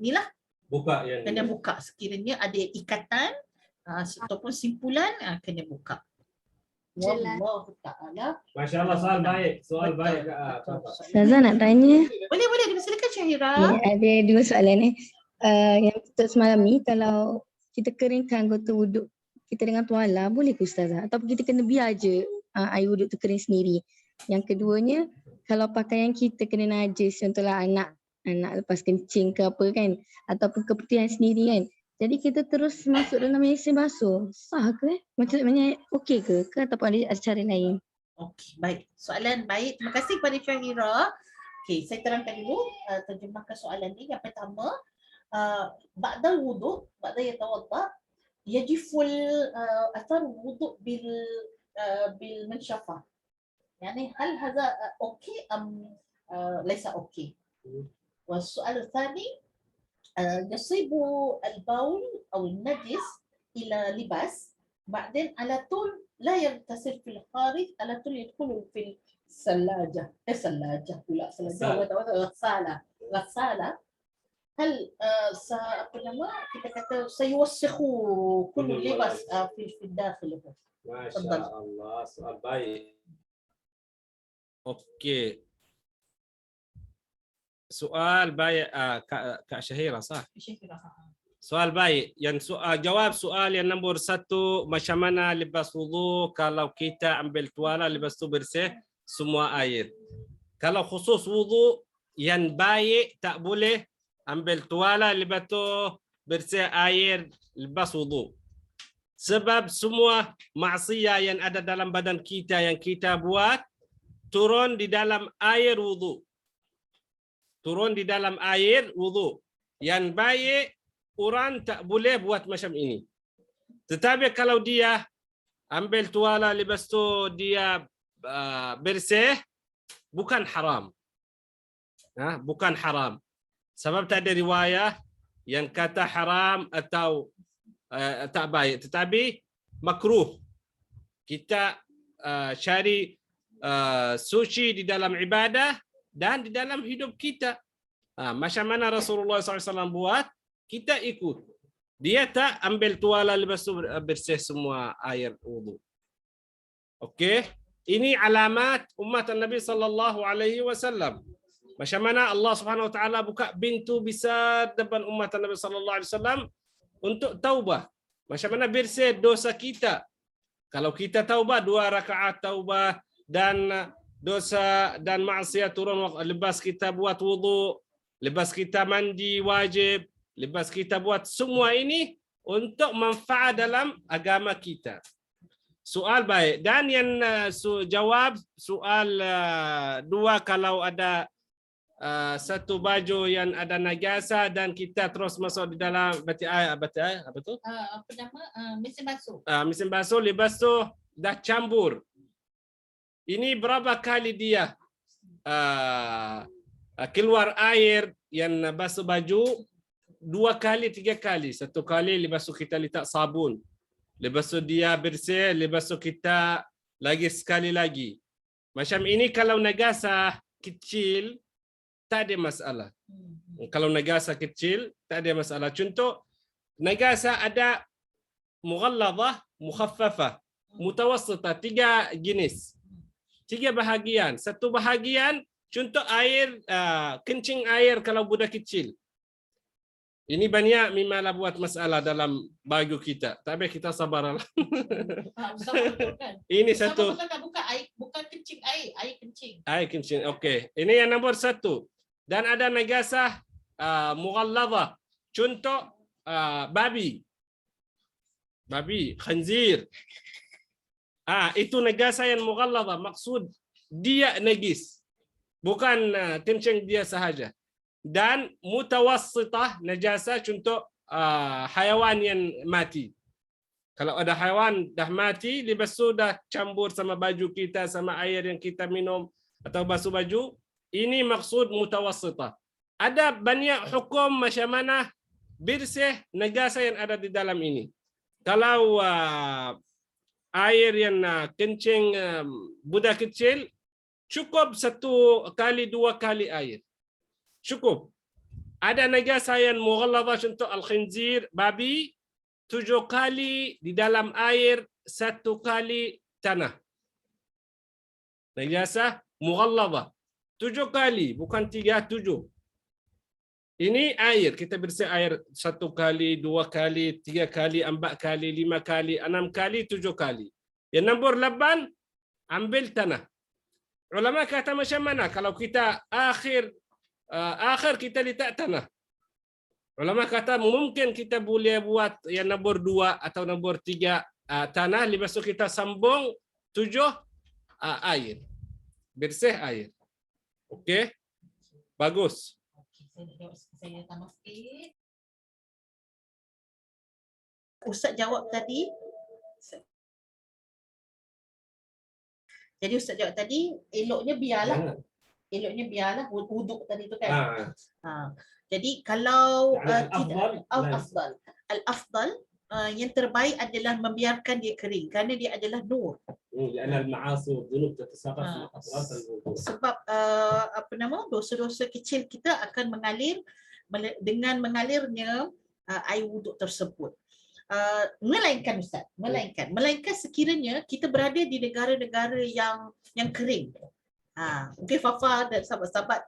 inilah Buka yang kena buka sekiranya ada ikatan ataupun simpulan kena buka. Wallahu ta'ala. Masya-Allah, soal baik. Ustazah nak tanya. Boleh silakan Syahira. Ada dua soalan ni. Yang untuk semalam ni, kalau kita keringkan anggota wuduk kita dengan tuala, boleh ke Ustazah? Ataupun kita kena biar je air wuduk tu kering sendiri? Yang keduanya, kalau pakaian kita kena najis, contohlah anak lepas kencing ke apa kan, ataupun keputihan sendiri kan, jadi kita terus masuk dalam mesin basuh, sah ke? Maksudnya okey ke ataupun ada cara lain? Okey, baik. Soalan baik. Terima kasih kepada Syahira. Okey, saya terangkan dulu terjemahkan soalan ni. Yang pertama, ba'dal wudu, ba'da yatawadda, yajiful athar wudu bil manshafah. Yani hal hadha okey am laysa okey. والسؤال الثاني يصيب البول أو النجس إلى لباس بعدين على طول لا يغتسل في الخارج على طول يدخل في selajah. Selajah pula. Selajah. Ghasal. Orang tahu ghasalah. Ghasalah. Hal apa nama? Kita kata sayuwassikhu kullu libas fi dakhil. Masya Allah, soal baik. Okey. Soal baik, Kak Syahira, sah? Soal baik. Yang jawab soal yang nombor 1, macam mana libas wudu kalau kita ambil tuala lepas tu bersih semua air. Kalau khusus wudu yang baik tak boleh ambil tuala lepas tu bersih air lepas wudu. Sebab semua maksiat yang ada dalam badan kita yang kita buat turun di dalam air wudu. Turun di dalam air wudu. Yang baik orang tak boleh buat macam ini. Tetapi kalau dia ambil tuala lepas tu dia bersih, bukan haram. Bukan haram. Sebab tak ada riwayat yang kata haram atau tak baik. Tetapi makruh. Kita cari suci di dalam ibadah dan di dalam hidup kita. Macam mana Rasulullah SAW buat, kita ikut. Dia tak ambil tuala lepas tu bersih semua air wudu. Okey, ini alamat umat Nabi sallallahu alaihi wasallam. Macam mana Allah Subhanahu wa taala buka pintu besar depan umat Nabi sallallahu alaihi wasallam untuk taubah. Macam mana bersih dosa kita. Kalau kita taubah 2 rakaat taubah dan dosa dan maksiat turun lepas kita buat wudu, lepas kita mandi wajib, lepas kita buat semua ini untuk manfaat dalam agama kita. Soal baik. Dan yang jawab soal 2, kalau ada satu baju yang ada najasa dan kita terus masuk di dalam apa tu? Apa nama? Mesin basuh. Mesin basuh lepas tu dah campur. Ini berapa kali dia keluar air yang basuh baju? 2 kali, 3 kali. 1 kali lepas tu kita letak sabun. Lepas tu dia bersih, lepas tu kita lagi sekali lagi. Macam ini kalau najasa kecil tak ada masalah. Kalau najasa kecil tak ada masalah. Contoh najasa ada mughalladhah, mukhaffafah, mutawassitah, 3 jenis. 3 bahagian. 1 bahagian contoh air kencing air kalau budak kecil. Ini banyak memanglah buat masalah dalam baju kita. Tapi kita sabarlah. Ini satu. Bukan kencing air, air kencing. Air kencing. Okey. Ini yang nombor 1. Dan ada najasah mughalladhah. Contoh babi. Babi, khanzir. Itu najasa yang mughalladhah. Maksud dia najis. Bukan kencing dia sahaja. Dan mutawassitah najasa contoh haiwan yang mati. Kalau ada haiwan dah mati, lepas tu dah campur sama baju kita, sama air yang kita minum atau basuh baju, ini maksud mutawassitah. Ada banyak hukum macam mana bersih najasa yang ada di dalam ini. Kalau air yang kencing budak kecil, cukup 1 kali 2 kali air. Cukup. Ada najasa yang mughalladhah contoh al-khinzir, babi, 7 kali di dalam air, 1 kali tanah. Najasa mughalladhah 7 kali, bukan 3, 7. Ini air, kita bersih air 1 kali, 2 kali, 3 kali, 4 kali, 5 kali, 6 kali, 7 kali. Yang nombor 8, ambil tanah. Ulama kata macam mana kalau kita akhir kita letak tanah. Ulama kata mungkin kita boleh buat yang nombor 2 atau nombor 3 tanah, lepas tu kita sambung 7 air. Bersih air. Okey? Bagus. Saya tambah sikit. Ustaz jawab tadi. Jadi Ustaz jawab tadi, eloknya biarlah wuduk tadi tu kan. Jadi kalau al-afdal yang terbaik adalah membiarkan dia kering kerana dia adalah nur. لأن المعاصي والذنوب تتساقط في آه. قطرات الوضوء. Sebab dosa-dosa kecil kita akan mengalir dengan mengalirnya air wuduk tersebut. Melainkan Ustaz, melainkan sekiranya kita berada di negara-negara yang kering. Mungkin Fafa dan sahabat-sahabat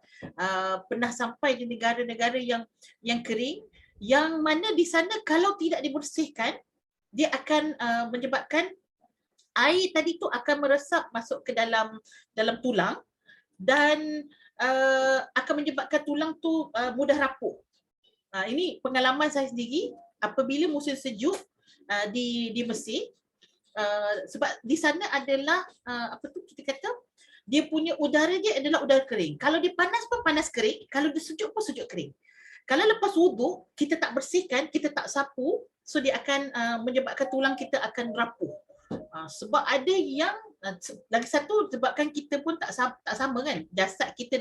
pernah sampai di negara-negara yang kering, yang mana di sana kalau tidak dibersihkan dia akan menyebabkan air tadi tu akan meresap masuk ke dalam tulang dan akan menyebabkan tulang tu mudah rapuh. Ini pengalaman saya sendiri apabila musim sejuk di Mesir, sebab di sana adalah kita kata dia punya udara dia adalah udara kering. Kalau dia panas pun panas kering, kalau dia sejuk pun sejuk kering. Kalau lepas wuduk kita tak bersihkan, kita tak sapu, so dia akan menyebabkan tulang kita akan rapuh. Sebab ada yang lagi satu, sebabkan kita pun tak sama kan jasad kita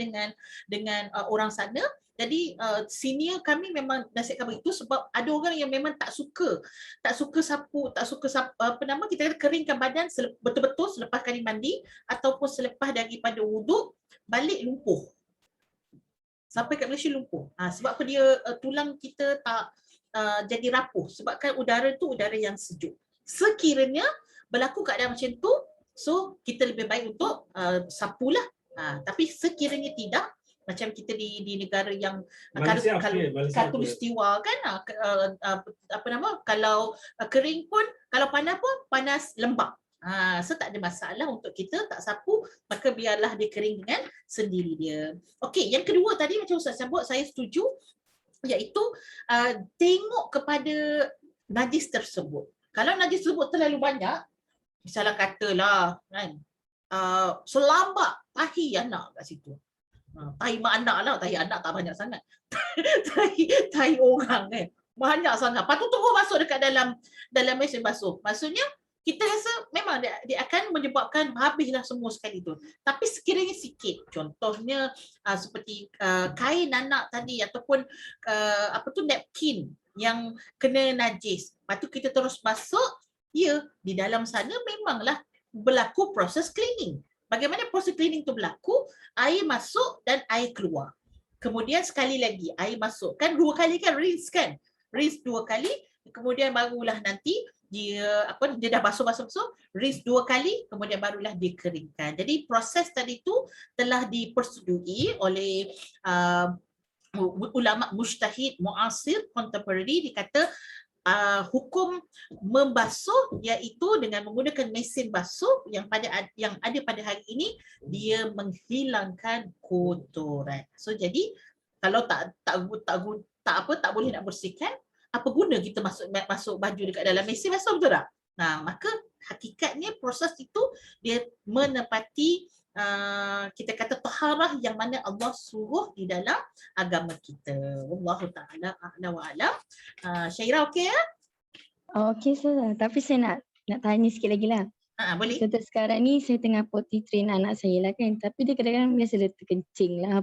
dengan orang sana. Jadi senior kami memang nasihatkan begitu, sebab ada orang yang memang tak suka sapu, kita kata keringkan badan betul-betul selepas kali mandi ataupun selepas daripada wuduk, balik lumpuh. Sampai kat Malaysia lumpuh. Sebab apa dia tulang kita tak jadi rapuh, sebabkan udara tu udara yang sejuk. Sekiranya berlaku keadaan macam tu, so kita lebih baik untuk sapulah. Tapi sekiranya tidak, macam kita di negara yang khatulistiwa kan, kalau kering pun, kalau panas pun panas lembab. So tak ada masalah untuk kita tak sapu, maka biarlah dia kering dengan sendiri dia. Okey, yang kedua tadi macam Ustaz sebut, saya setuju, iaitu tengok kepada najis tersebut. Kalau najis tersebut terlalu banyak, misalnya katalah kan, selambak tahi anak kat situ. Tahi mak anak lah, tahi anak tak banyak sangat. tahi orang kan, banyak sangat. Lepas tu terus masuk dekat dalam mesin basuh. Maksudnya kita rasa memang dia akan menyebabkan habislah semua sekali tu. Tapi sekiranya sikit, contohnya seperti kain anak tadi ataupun napkin yang kena najis, lepas tu kita terus masuk, di dalam sana memanglah berlaku proses cleaning. Bagaimana proses cleaning tu berlaku? Air masuk dan air keluar. Kemudian sekali lagi air masuk, kan 2 kali kan, rinse 2 kali, kemudian barulah nanti dia dah basuh, rinse 2 kali, kemudian barulah dikeringkan. Jadi proses tadi tu telah dipersetujui oleh ulama mujtahid muasir contemporary. Dikata hukum membasuh iaitu dengan menggunakan mesin basuh yang ada pada hari ini, dia menghilangkan kotoran. So jadi kalau tak boleh nak bersihkan, apa guna kita masuk baju dekat dalam mesin basuh, betul tak? Maka hakikatnya proses itu dia menepati kita kata taharah yang mana Allah suruh di dalam agama kita. Wallahu taala a'la wa alam. Syairah okey ya? Okey Ustazah, tapi saya nak tanya sikit lagi lah. Boleh. Contoh sekarang ni saya tengah potty train anak saya lah kan, tapi dia kadang-kadang biasa dia terkencing lah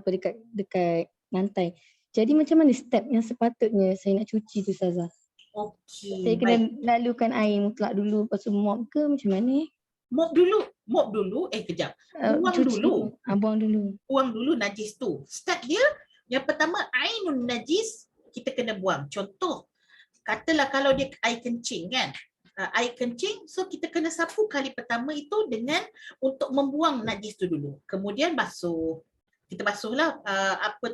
dekat lantai. Jadi macam mana step yang sepatutnya saya nak cuci tu Ustazah? Okey. Saya kena lalukan air mutlak dulu, lepas tu mop ke macam mana? Mop dulu, kejap. Buang dulu najis tu. Start dia, yang pertama ainun najis kita kena buang. Contoh, katalah kalau dia air kencing kan, air kencing, so kita kena sapu kali pertama itu dengan untuk membuang najis tu dulu. Kemudian basuh. Kita basuhlah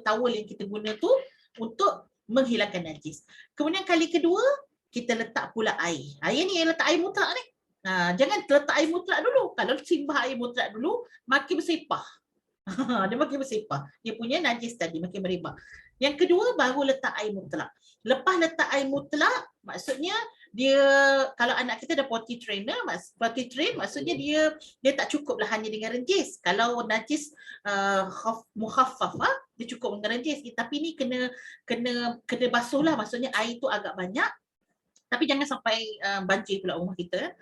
towel yang kita guna tu untuk menghilangkan najis. Kemudian kali kedua, kita letak pula air. Air ni letak air mutlak ni. Jangan letak air mutlak dulu. Kalau simbah air mutlak dulu, makin bersepah. Dia makin bersepah. Dia punya najis tadi makin merebak. Yang kedua, baru letak air mutlak. Lepas letak air mutlak, maksudnya dia, kalau anak kita ada potty train, maksudnya dia tak cukuplah hanya dengan renjis. Kalau najis mukhaffafah, dia cukup dengan renjis. Tapi ni kena basuh lah, maksudnya air tu agak banyak. Tapi jangan sampai banjir pula rumah kita.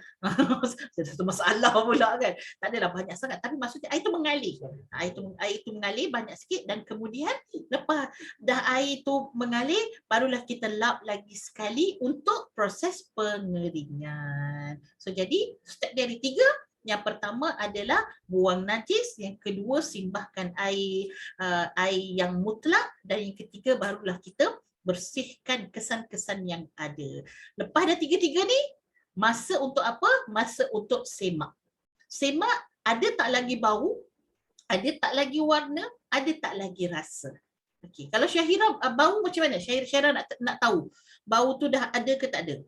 Satu masalah pula kan. Tak adalah banyak sangat, tapi maksudnya air itu mengalir. Air itu mengalir banyak sikit, dan kemudian lepas dah air itu mengalir, barulah kita lap lagi sekali untuk proses pengeringan. So jadi step dari 3, yang pertama adalah buang najis, yang kedua simbahkan air yang mutlak, dan yang ketiga barulah kita bersihkan kesan-kesan yang ada. Lepas dah 3-3 ni, masa untuk apa? Masa untuk semak. Semak ada tak lagi bau, ada tak lagi warna, ada tak lagi rasa. Okey, kalau Syahira bau macam mana? Syahira nak tahu bau tu dah ada ke tak ada?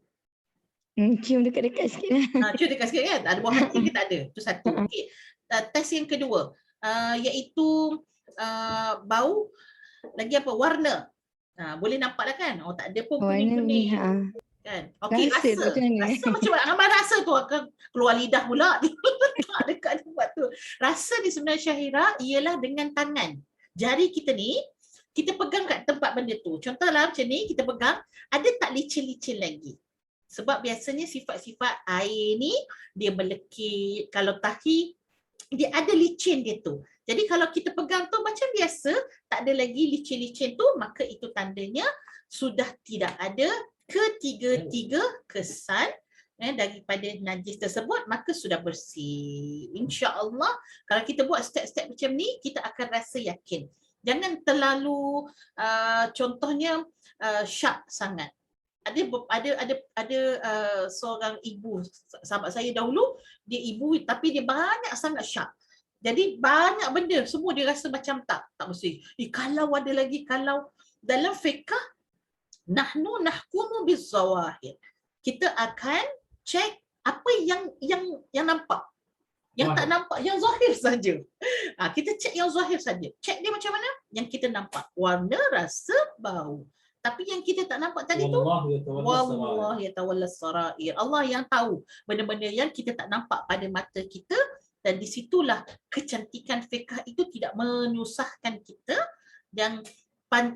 Cium dekat-dekat sikit lah. Cium dekat sikit kan? Ada buah hati ke tak ada? Itu satu. Okey. Test yang kedua, iaitu bau, lagi apa? Warna. Boleh nampak lah kan? Oh, tak ada pun kuning-kuning. Kan? Okey, rasa. Rasa macam mana? Gambar rasa tu akan keluar lidah pula. Tak dekat tempat tu. Rasa ni sebenarnya Syahira ialah dengan tangan. Jari kita ni, kita pegang kat tempat benda tu. Contohlah macam ni, kita pegang, ada tak licin-licin lagi? Sebab biasanya sifat-sifat air ni, dia melekit. Kalau tahi, dia ada licin dia tu. Jadi kalau kita pegang tu macam biasa, tak ada lagi licin-licin tu, maka itu tandanya sudah tidak ada ketiga-tiga kesan daripada najis tersebut, maka sudah bersih. InsyaAllah kalau kita buat step-step macam ni, kita akan rasa yakin. Jangan terlalu contohnya syak sangat. Ada seorang ibu, sahabat saya dahulu, dia ibu tapi dia banyak sangat syak. Jadi banyak benda semua dia rasa macam tak bersih. Kalau ada lagi, kalau dalam fiqh nahnu nahkumu bizawahir. Kita akan cek apa yang nampak. Yang tak nampak, yang zahir saja. Kita cek yang zahir saja. Cek dia macam mana? Yang kita nampak. Warna, rasa, bau. Tapi yang kita tak nampak tadi tu, wallahu yatawallas sarair. Allah yang tahu benda-benda yang kita tak nampak pada mata kita, dan disitulah kecantikan fiqh itu tidak menyusahkan kita. Dan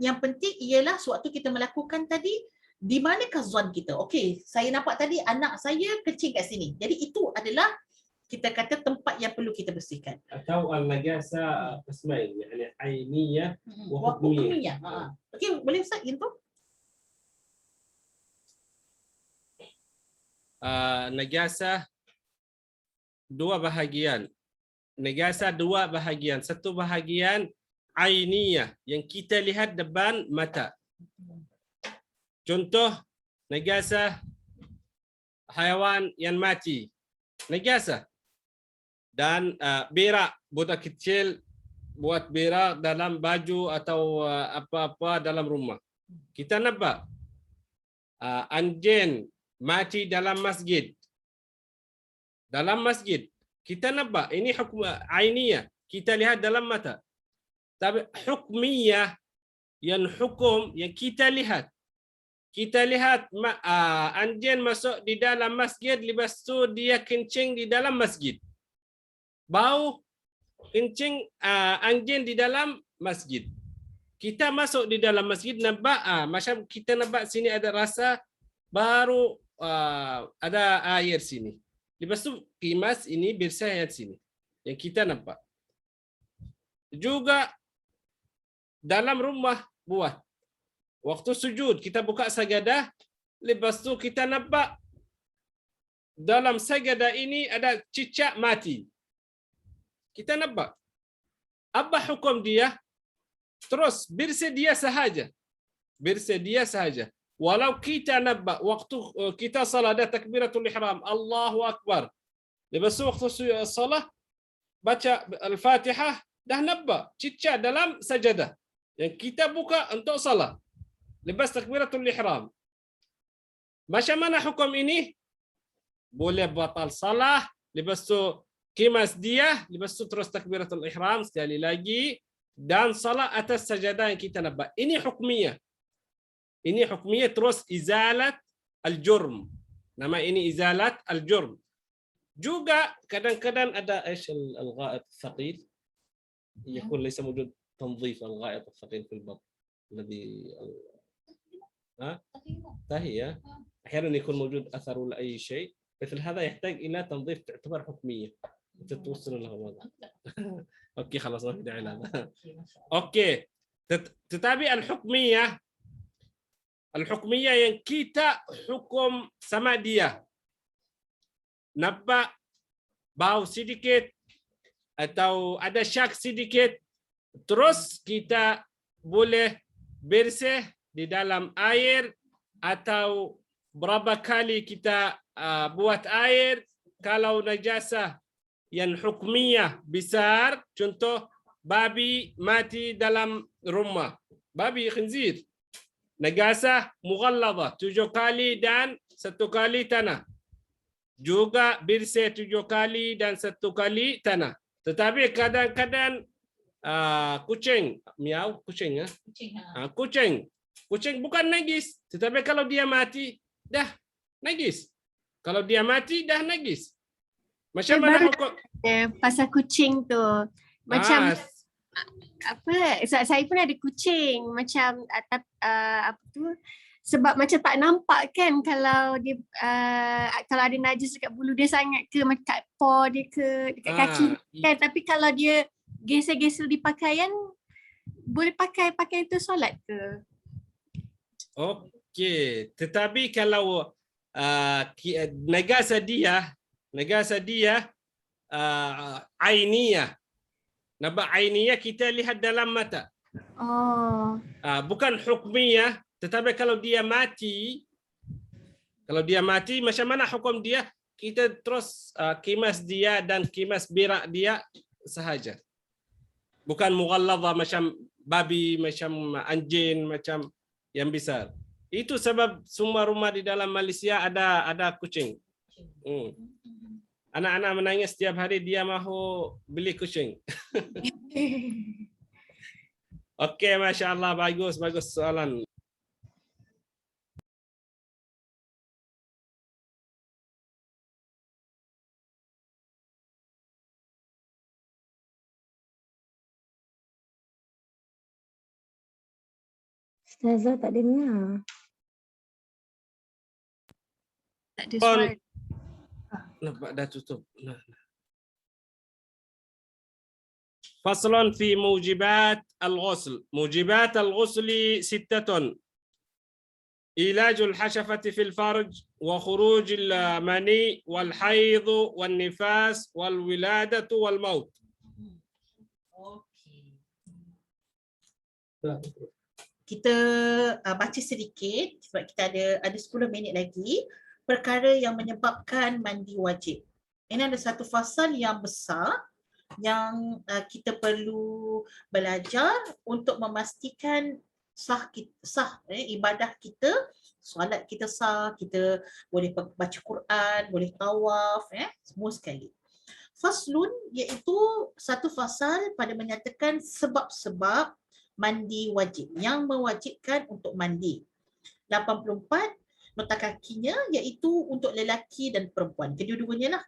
yang penting ialah sewaktu kita melakukan tadi, di manakah zon kita? Okey, saya nampak tadi anak saya kencing kat sini. Jadi itu adalah kita kata tempat yang perlu kita bersihkan. Atau al-najasa qismain, yani ainiyah wa hukmiyah. Okey, boleh Ustaz itu? Najasa dua bahagian. Najasa dua bahagian. Satu bahagian ainiyah yang kita lihat depan mata. Contoh najasa haiwan yang mati. Najasa. Dan berak, budak kecil buat berak dalam baju atau apa-apa dalam rumah. Kita nampak anjing mati dalam masjid. Dalam masjid kita nampak ini hukum ainiyah, kita lihat dalam mata. Tapi hukmiyah yang hukum yang kita lihat. Kita lihat anjing masuk di dalam masjid, lepas tu dia kencing di dalam masjid. Bau kencing anjing di dalam masjid. Kita masuk di dalam masjid, nampak macam kita nampak sini ada rasa, baru ada air sini. Lepas tu kimas ini bersih yang sini. Yang kita nampak. Juga dalam rumah buat. Waktu sujud kita buka sajadah, lepas tu kita nampak dalam sajadah ini ada cicak mati. Kita nampak. Apa hukum dia? Terus bersih dia sahaja. Bersih dia sahaja. Walau kita nampak waktu kita salat ada takbiratul ihram, Allahu Akbar. Lepas tu waktu salat baca Al-Fatihah, dah nampak cicak dalam sajadah. Yang kita buka untuk salat. Lepas takbiratul ihram. Macam mana hukum ini? Boleh batal salah, lepas tu kimas dia, lepas tu terus takbiratul ihram sekali lagi, dan salat atas sajadah yang kita nampak. Ini hukmiyah. Ini hukmiyah, terus izalat al-jurm. Nama ini izalat al-jurm. Juga kadang-kadang ada al-ghaid thaqil. يكون ليس موجود تنظيف الغائط الثقيل في البطن الذي tahi ya. أحيانا يكون موجود أثر ولا أي شيء مثل هذا يحتاج إلى تنظيف تعتبر حكمية تتوصل له وضع. أوكي خلاص ما في داعي لهذا. أوكي tetapi الحكمية yang kita hukum sama dia nampak bau sedikit atau ada syak sedikit terus kita boleh bersih di dalam air atau berapa kali kita buat air kalau najasah yang hukmiyah besar, contoh babi mati dalam rumah, babi khinzir, najasah mughalladhah 7 kali dan 1 kali tanah, juga bersih 7 kali dan 1 kali tanah. Tetapi kadang-kadang kucing, miau kucing, kucing bukan najis, tetapi kalau dia mati dah najis. Kalau dia mati dah najis. Macam mana hukum? Pasal kucing tu. Macam apa? Saya pun ada kucing macam apa tu? Sebab macam tak nampak kan kalau dia kalau ada najis dekat bulu dia sangat ke macam kat paw dia ke dekat kaki kan. Tapi kalau dia gesel-gesel di pakaian boleh pakai itu solat ke? Okey, tetapi kalau najasa dia ainiyah. Nampak ainiyah kita lihat dalam mata. Oh. Bukan hukmiyah, tetapi kalau dia mati macam mana hukum dia? Kita terus kimas dia dan kimas berak dia sahaja. Bukan mughalladhah macam babi, macam anjing, macam yang besar. Itu sebab semua rumah di dalam Malaysia ada kucing. Anak-anak menangis setiap hari dia mahu beli kucing. Okey, Masya Allah, bagus soalan. Ustazah tak dengar. Tak ada suara. Nampak dah tutup. فصل في موجبات الغسل. موجبات الغسل 6: علاج الحشفة في الفرج وخروج المني والحيض والنفاس والولادة والموت. Kita baca sedikit sebab kita ada 10 minit lagi. Perkara yang menyebabkan mandi wajib. Ini ada satu fasal yang besar yang kita perlu belajar untuk memastikan sah ibadah kita, solat kita sah, kita boleh baca Quran, boleh tawaf, semua sekali. Faslun iaitu satu fasal pada menyatakan sebab-sebab mandi wajib yang mewajibkan untuk mandi. 84 nota kakinya iaitu untuk lelaki dan perempuan, kedua-duanya lah.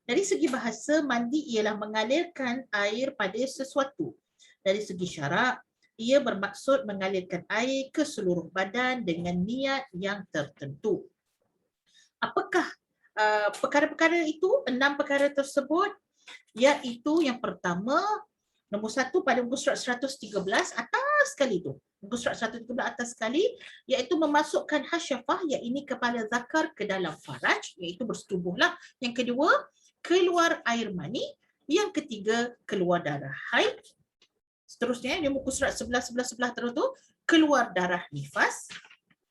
Dari segi bahasa, mandi ialah mengalirkan air pada sesuatu. Dari segi syarak, ia bermaksud mengalirkan air ke seluruh badan dengan niat yang tertentu. Apakah perkara-perkara itu? 6 perkara tersebut, iaitu yang pertama, nombor 1 pada muka surat 113 atas sekali tu. Muka surat 113 atas sekali, iaitu memasukkan hasyafah, iaitu kepala zakar ke dalam faraj, iaitu bersetubuhlah. Yang kedua, keluar air mani. Yang ketiga, keluar darah haid. Seterusnya, di muka surat 11 terus tu, keluar darah nifas.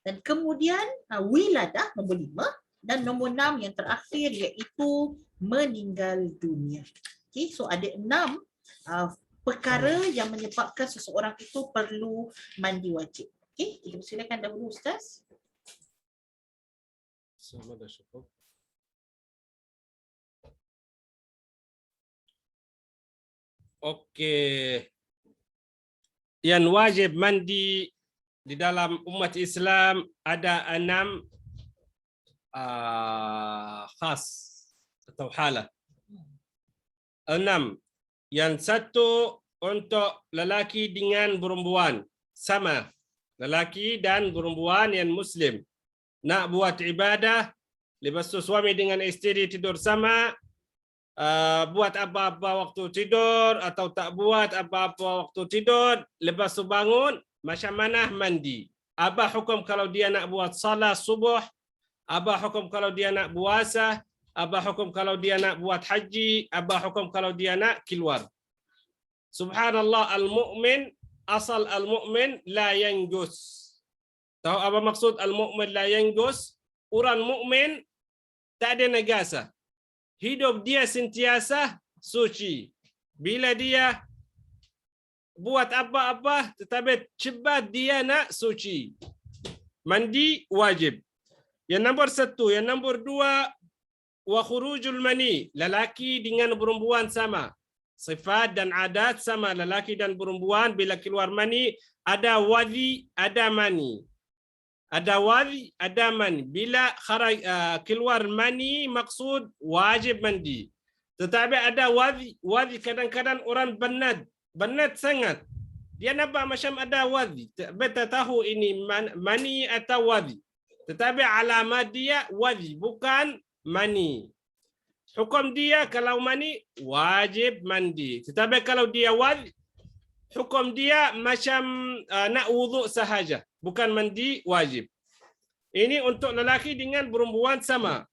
Dan kemudian, wiladah nombor 5. Dan nombor 6 yang terakhir, iaitu meninggal dunia. Okay, so ada 6 perkara yang menyebabkan seseorang itu perlu mandi wajib. Okey, kita silakan dahulu Ustaz. Okey. Yang wajib mandi di dalam umat Islam ada 6 khas atau halah. 6. Yang satu untuk lelaki dengan perempuan sama, lelaki dan perempuan yang Muslim. nak buat ibadah, lepas tu suami dengan isteri tidur sama, buat apa-apa waktu tidur atau tak buat apa-apa waktu tidur, lepas tu bangun, macam mana mandi? Apa hukum kalau dia nak buat salat subuh? Apa hukum kalau dia nak puasa? Apa hukum kalau dia nak buat haji? Apa hukum kalau dia nak keluar? Subhanallah, al-mu'min, asal al-mu'min la yangus. Tahu apa maksud al-mu'min la yangus? Orang mukmin tak ada najasa. Hidup dia sentiasa suci. Bila dia buat apa-apa, tetapi cepat dia nak suci. Mandi wajib. Yang nombor satu. Yang nombor dua, wa khurujul mani. Lelaki dengan perempuan sama. Sifat dan adat sama. Lelaki dan perempuan bila keluar mani, ada wadhi, ada mani. Ada wadhi, ada mani. Bila keluar mani, maksud wajib mandi. Tetapi ada wadhi. Wadhi kadang-kadang orang benat sangat. Dia nampak macam ada wadhi. Beta tahu ini mani atau wadhi. Tetapi alamat dia wadhi, bukan mani. Hukum dia kalau mani, wajib mandi. Tetapi kalau dia wadhi, hukum dia macam nak wuduk sahaja. Bukan mandi wajib. Ini untuk lelaki dengan perempuan sama.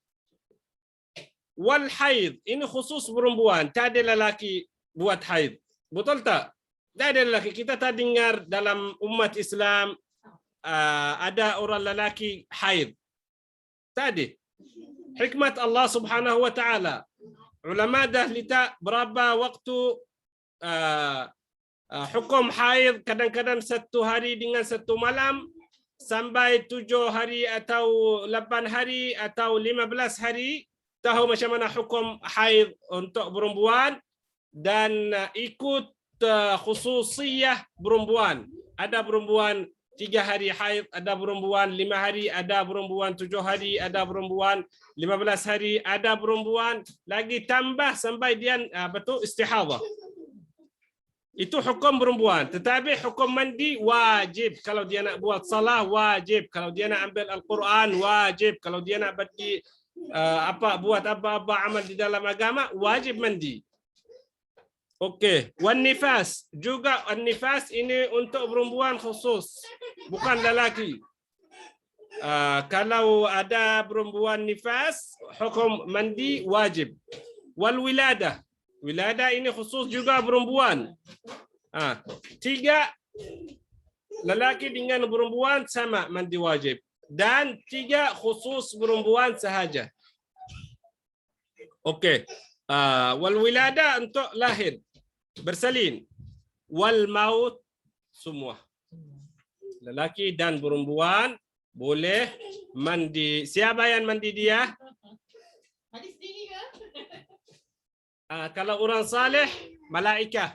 Wal haid, ini khusus perempuan. Tak ada lelaki buat haid. Betul tak? Tak ada lelaki. Kita tak dengar dalam umat Islam ada orang lelaki haid. Tak ada. Hikmat Allah Subhanahu wa taala. Ulama dah letak berapa waktu hukum haid, kadang-kadang 1 hari dengan 1 malam sampai 7 hari atau 8 hari atau 15 hari. Tahu macam mana hukum haid untuk perempuan dan ikut khususiyah perempuan. Ada perempuan 3 hari haid, ada perempuan 5 hari, ada perempuan 7 hari, ada perempuan 15 hari, ada perempuan lagi tambah sampai dia istihadah. Itu hukum perempuan. Tetapi hukum mandi wajib. Kalau dia nak buat salah, wajib. Kalau dia nak ambil Al-Quran, wajib. Kalau dia nak pergi buat apa-apa amal di dalam agama, wajib mandi. Okey. Wan nifas. Juga wan nifas ini untuk perempuan khusus. Bukan lelaki. Kalau ada perempuan nifas, hukum mandi wajib. Wal wiladah. Wiladah ini khusus juga perempuan. 3 lelaki dengan perempuan sama mandi wajib. Dan 3 khusus perempuan sahaja. Okey. Wal wiladah untuk lahir, bersalin. Wal maut semua. Lelaki dan perempuan boleh mandi. Siapa yang mandi dia? Mandi sendiri ke? Kalau orang saleh, malaikah.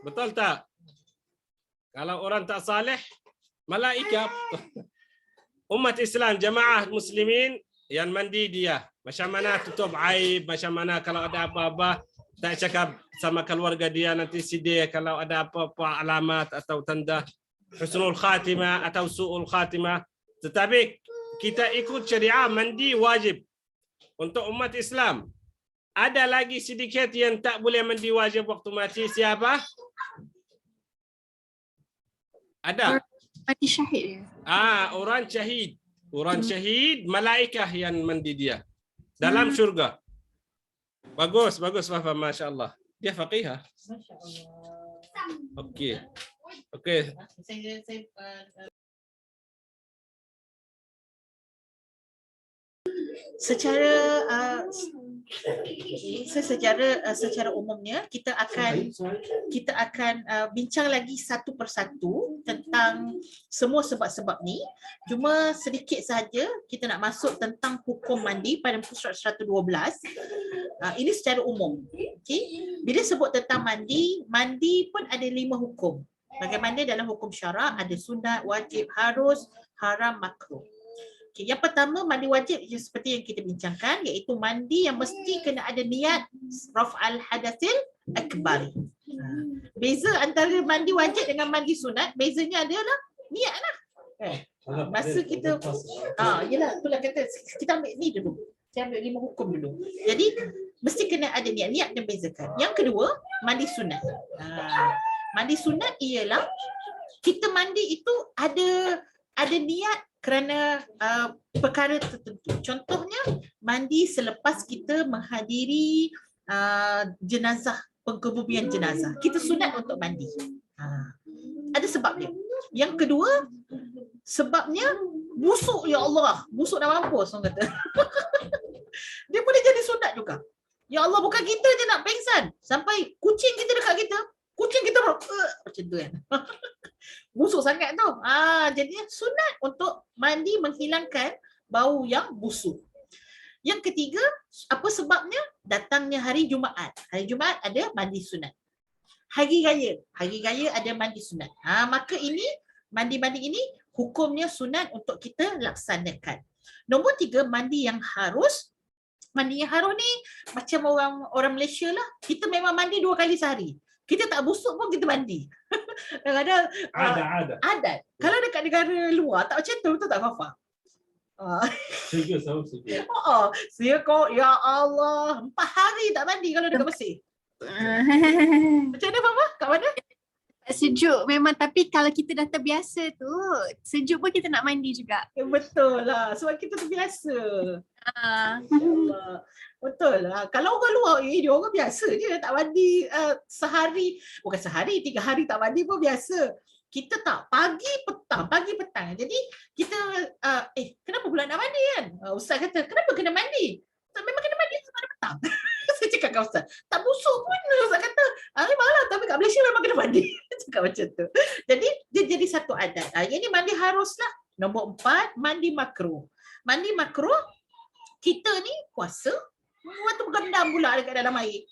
Betul tak? Kalau orang tak saleh, malaikah. Umat Islam, jamaah muslimin yang mandi dia. Macam mana tutup aib, macam mana kalau ada apa-apa, tak cakap sama keluarga dia nanti sedih kalau ada apa-apa alamat atau tanda husnul khatimah atau su'ul khatimah. Tetapi kita ikut syariah, mandi wajib untuk umat Islam. Ada lagi sedikit yang tak boleh mandi wajib waktu mati. Siapa? Ada. Mati syahid ya. Orang syahid. Orang syahid, malaikah yang mandi dia dalam syurga. Bagus, bagus Fafa, masya-Allah. Dia faqihah. Masya-Allah. Okey. Okey. Secara umumnya kita akan bincang lagi satu persatu tentang semua sebab-sebab ni. Cuma sedikit saja kita nak masuk tentang hukum mandi pada muka surat 112. Ini secara umum. Okey. Bila sebut tentang mandi pun ada 5 hukum. Bagaimana dalam hukum syarak ada sunat, wajib, harus, haram, makruh. Okay, yang pertama mandi wajib seperti yang kita bincangkan, iaitu mandi yang mesti kena ada niat raf'al hadatsil akbar. Beza antara mandi wajib dengan mandi sunat, bezanya adalah niat lah. Masa kita yelah, itulah kata kita ambil ni dulu. Saya ambil 5 hukum dulu. Jadi mesti kena ada niat. Niat dan bezakan. Yang kedua, mandi sunat. Mandi sunat ialah kita mandi itu ada niat kerana perkara tertentu. Contohnya mandi selepas kita menghadiri jenazah, pengkebumian jenazah. Kita sunat untuk mandi. Ada sebab dia. Yang kedua, sebabnya busuk, ya Allah, busuk dah mampus orang kata. Dia boleh jadi sunat juga. Ya Allah, bukan kita je nak pengsan, sampai kucing kita dekat kita, kucing kita macam tu kan. Busuk sangat tu. Jadi sunat untuk mandi menghilangkan bau yang busuk. Yang ketiga, apa sebabnya? Datangnya hari Jumaat. Hari Jumaat ada mandi sunat. Hari raya ada mandi sunat. Maka ini mandi-mandi ini hukumnya sunat untuk kita laksanakan. Nombor 3, mandi yang harus. Mandi yang harus ni macam orang Malaysia lah. Kita memang mandi 2 kali sehari. Kita tak busuk pun kita mandi. Ada adat. Kalau dekat negara luar tak macam tu, betul tak Fafa? Setuju. Saya kok ya Allah 4 hari tak mandi kalau dekat Mesir. Macam mana Fafa? Kat mana? Sejuk memang, tapi kalau kita dah terbiasa tu, sejuk pun kita nak mandi juga. Betul lah, sebab kita terbiasa. Betul lah. Kalau orang luar, dia orang biasa je tak mandi sehari, bukan sehari, 3 hari tak mandi pun biasa. Kita tak, pagi petang. Jadi kita, kenapa pula nak mandi kan? Ustaz kata, kenapa kena mandi? Memang kena mandi pada petang. Saya cakap kat Ustaz, tak busuk pun. Ustaz kata, malah, tapi kat Malaysia memang kena mandi. Cakap macam tu. Jadi dia jadi satu adat. Yang ni mandi harus lah. Nombor 4, mandi makruh. Mandi makruh, kita ni puasa, waktu bergendam pula dekat dalam air.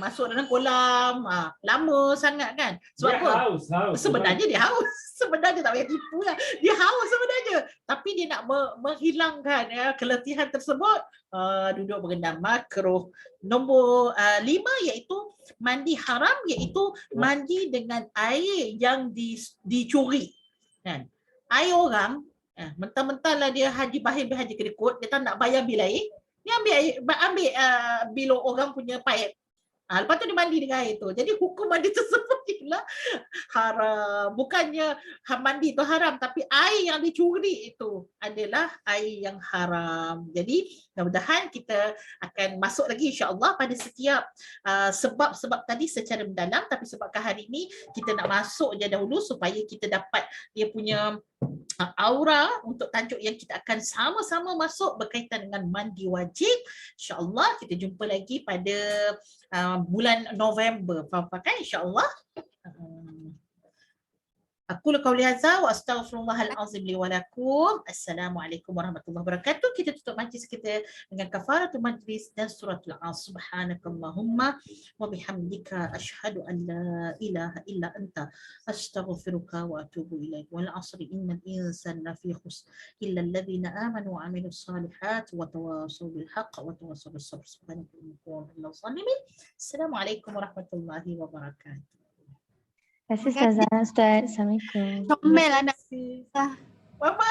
Masuk dalam kolam, lama sangat kan. Sebab dia apa? Haus. Sebenarnya dia haus. Sebenarnya tak payah tipu lah. Dia haus sebenarnya. Tapi dia nak menghilangkan keletihan tersebut, duduk berendam, makruh. Nombor 5 iaitu mandi haram, iaitu mandi dengan air yang dicuri. Kan? Air orang, mentang-mentang lah dia haji haji kedekut, dia tak nak bayar bil air, dia ambil bil orang punya paip. Lepas tu dia mandi dengan air tu. Jadi hukum mandi tersebut ialah haram. Bukannya mandi tu haram, tapi air yang dicuri itu adalah air yang haram. Jadi mudah-mudahan kita akan masuk lagi insya-Allah pada setiap sebab-sebab tadi secara mendalam. Tapi sebabkan hari ini kita nak masuk je dahulu supaya kita dapat dia punya aura untuk tajuk yang kita akan sama-sama masuk berkaitan dengan mandi wajib. InsyaAllah kita jumpa lagi pada bulan November. Faham kan insyaAllah. Aku qauli hadza wa astaghfirullahal azim li wa lakum. Assalamualaikum warahmatullahi wabarakatuh. Kita tutup majlis kita dengan kafaratul majlis dan suratul As. Subhanakallahumma wa bihamdika asyhadu an la ilaha illa anta astaghfiruka wa atubu ilaik. Wal 'asri innal insana lafi khusr illa alladhina amanu wa 'amilus solihat wa tawassaw bil haqq wa tawassaw bis sabr. Subhanakallahumma wa bihamdika. Assalamualaikum warahmatullahi wabarakatuh. Terima kasih Ustazah. Ustaz. Assalamualaikum. Comel anak Apa?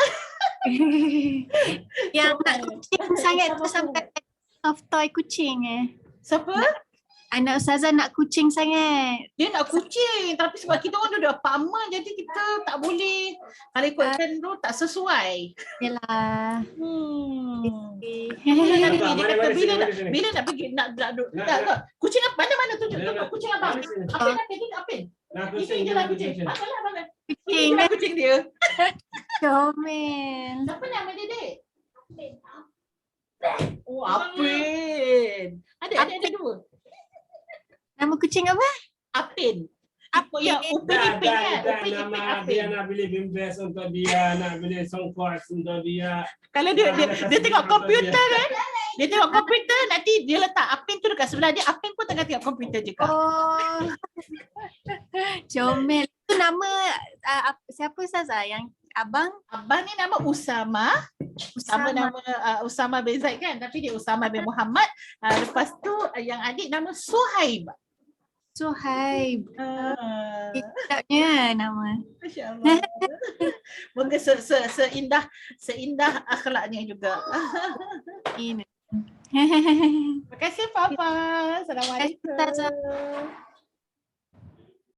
yang nak kucing sangat tu sampai soft toy kucing Siapa? Anak Ustazah nak kucing sangat. Dia nak kucing, tapi sebab kita orang duduk apartment, jadi kita tak boleh. Kalau ikutkan tu tak sesuai. Yalah. Bila nak pergi, dia kata bila nak pergi nak kucing apa? Mana tunjuk kucing apa? Apin. Ini je lah kucing. Mana? Kucing Ini kucing dia. comel. Siapa nama dia, Dek? Oh, Apin. Ada 2. Nama kucing apa? Apin. Apin. Yang Upin Ipin kan? Upin Ipin Nama Apin. dia nak beli bimbes untuk dia, nak beli songkos untuk dia. Kalau dia tengok komputer kan? Dia tengok komputer, nanti dia letak Apin tu dekat sebelah dia. Apin pun tengah tengok komputer juga. Oh. Comel. Itu nama siapa Ustazah? Yang abang? Abang ni nama Usama. Nama Usama bin Zaid kan? Tapi dia Usama bin Muhammad. Lepas tu yang adik nama Suhaib. Suhaib. Ah, Sedapnya nama. Masya Allah. Moga seindah akhlaknya juga. Ini. Terima kasih Papa. Assalamualaikum. Terima kasih, Ustazah.